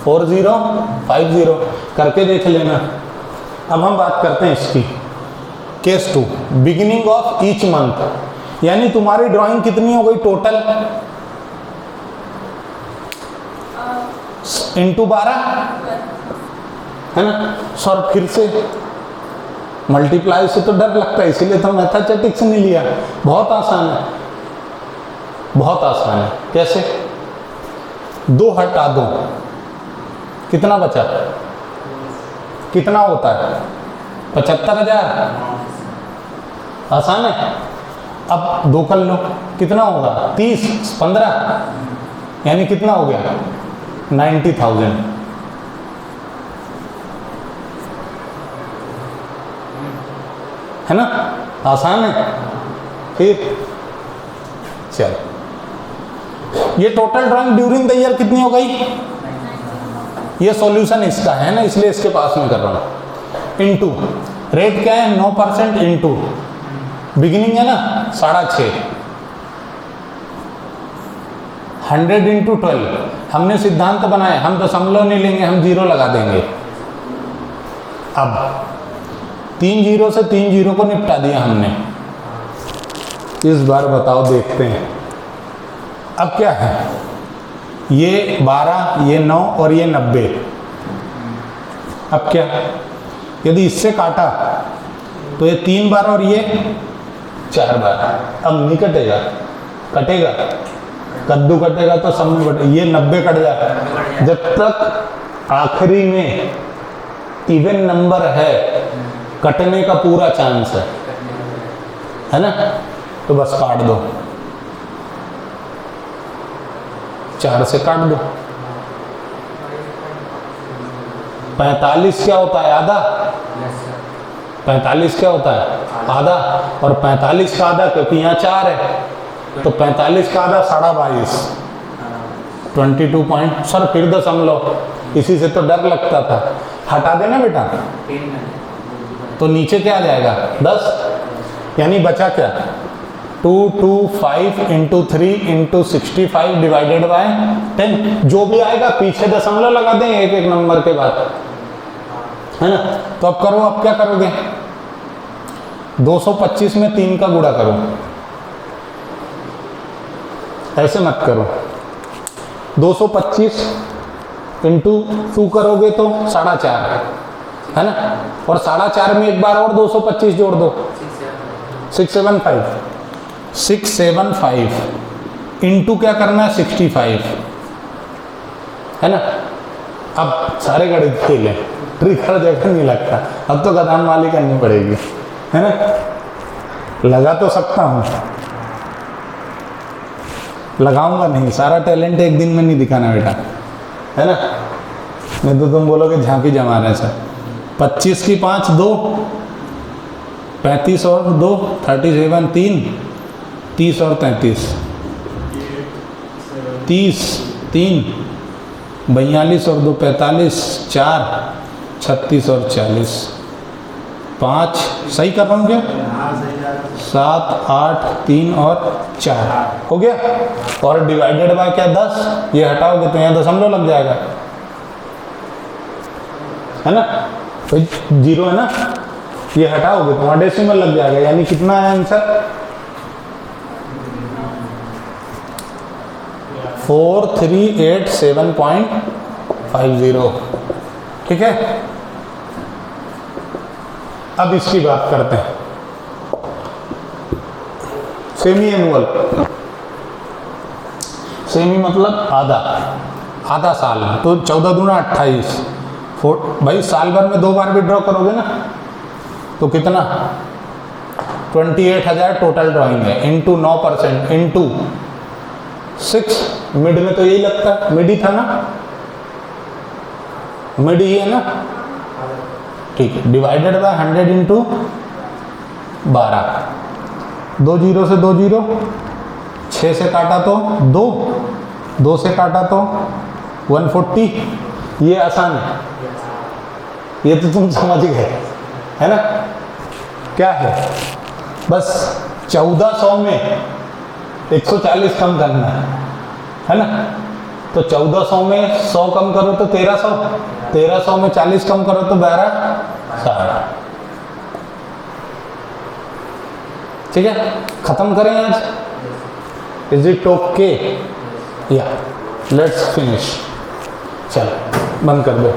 4050। करके देख लेना। अब हम बात करते हैं इसकी। Case 2, beginning of each month. यानी तुम्हारी ड्राइंग कितनी हो गई टोटल? इंटू 12, है ना। सर फिर से मल्टीप्लाई से तो डर लगता है, इसीलिए तो मैथमेटिक्स नहीं लिया। बहुत आसान है, बहुत आसान है। कैसे? 2 हटा दो, कितना बचा? कितना होता है? 75,000। आसान है। अब 2 कर लो, कितना होगा? 30, 15, यानी कितना हो गया? 90,000। है ना, आसान है। फिर चलो, ये total drawing during the year कितनी हो गई? ये सॉल्यूशन इसका है ना, इसलिए इसके पास में कर रहा हूं। इनटू रेट क्या है? 9%। इनटू बिगिनिंग है ना 6.5, 100 इंटू 12। हमने सिद्धांत बनाया, हम दशमलव नहीं लेंगे, हम 0 लगा देंगे। अब 3 0 से 3 0 को निपटा दिया हमने। इस बार बताओ, देखते हैं अब क्या है। ये 12, ये 9 और ये 90। अब क्या, यदि इससे काटा तो ये 3 बार और ये 4 बार। अब नहीं कटेगा? कटेगा। कद्दू कटेगा तो सब में कटेगा। ये 90 कट जाएगा। जब तक आखिरी में इवन नंबर है, कटने का पूरा चांस है ना। तो बस काट दो, 4 से काट दो। 45 क्या होता है? आधा। 45 क्या होता है? आधा। और 45 का आधा, क्योंकि यहाँ 4 है, तो 45 का आधा 22.5, 22 पॉइंट। सर फिर दशमलव, इसी से तो डर लगता था। हटा देना बेटा, तो नीचे क्या आ जाएगा? 10। यानी बचा क्या? 225 इंटू 3 इंटू 65 डिवाइडेड बाय 10। जो भी आएगा पीछे दशमलव लगा दें एक एक नंबर के बाद, है ना। तो अब करो, अब क्या करोगे? 225 में 3 का गुणा करो। ऐसे मत करो। 225 इंटू 2 करोगे तो 4.5, है ना। और 4.5 में एक बार और 225 जोड़ दो, 675। 675 इंटू क्या करना है? 65। है ना। अब सारे गणित खेल हैं, ट्रिक हर जगह नहीं लगता, अब तो गदान माली करनी पड़ेगी, है ना। लगा तो सकता हूँ, लगाऊंगा नहीं, सारा टैलेंट एक दिन में नहीं दिखाना बेटा, है ना। नहीं तो तुम बोलोगे झांकी जमा रहे सर। 25 की 5 2, 35 और 2 37 3, 30 और 33 30 3, 42 और 2 45, 4 36 और 40, 5 सही कर रहा हूँ क्या? 7 8 3 और 4 हो गया। और डिवाइडेड बाय क्या 10, ये हटाओगे तो यहाँ दशमलव लग जाएगा, है ना। तो 0 है ना, ये हटाओगे तो वहाँ डेसिमल लग जाएगा, यानी कितना है आंसर 4387.50। ठीक है। अब इसकी बात करते हैं, सेमी एनुअल। सेमी मतलब आधा साल, तो 14 दूना 28। भाई साल भर में 2 बार विड्रॉ करोगे ना, तो कितना 28,000 टोटल ड्राइंग है, इंटू 9% इंटू 6। मिड में तो यही लगता है, मिड ही था ना, मिड ही है ना, ठीक है। डिवाइडेड बाय 100 इंटू 12, 2 0 से 2 0, 6 से काटा तो 2, 2 से काटा तो 140। ये आसान है, ये तो तुम समझ गए, है ना। क्या है, बस 1400 में 140 कम करना है ना। तो 1400 में 100 कम करो तो 1300, 1300 में 40 कम करो तो 1200। ठीक है, खत्म करें आज। Is it okay? या लेट्स फिनिश। चलो बंद कर दो।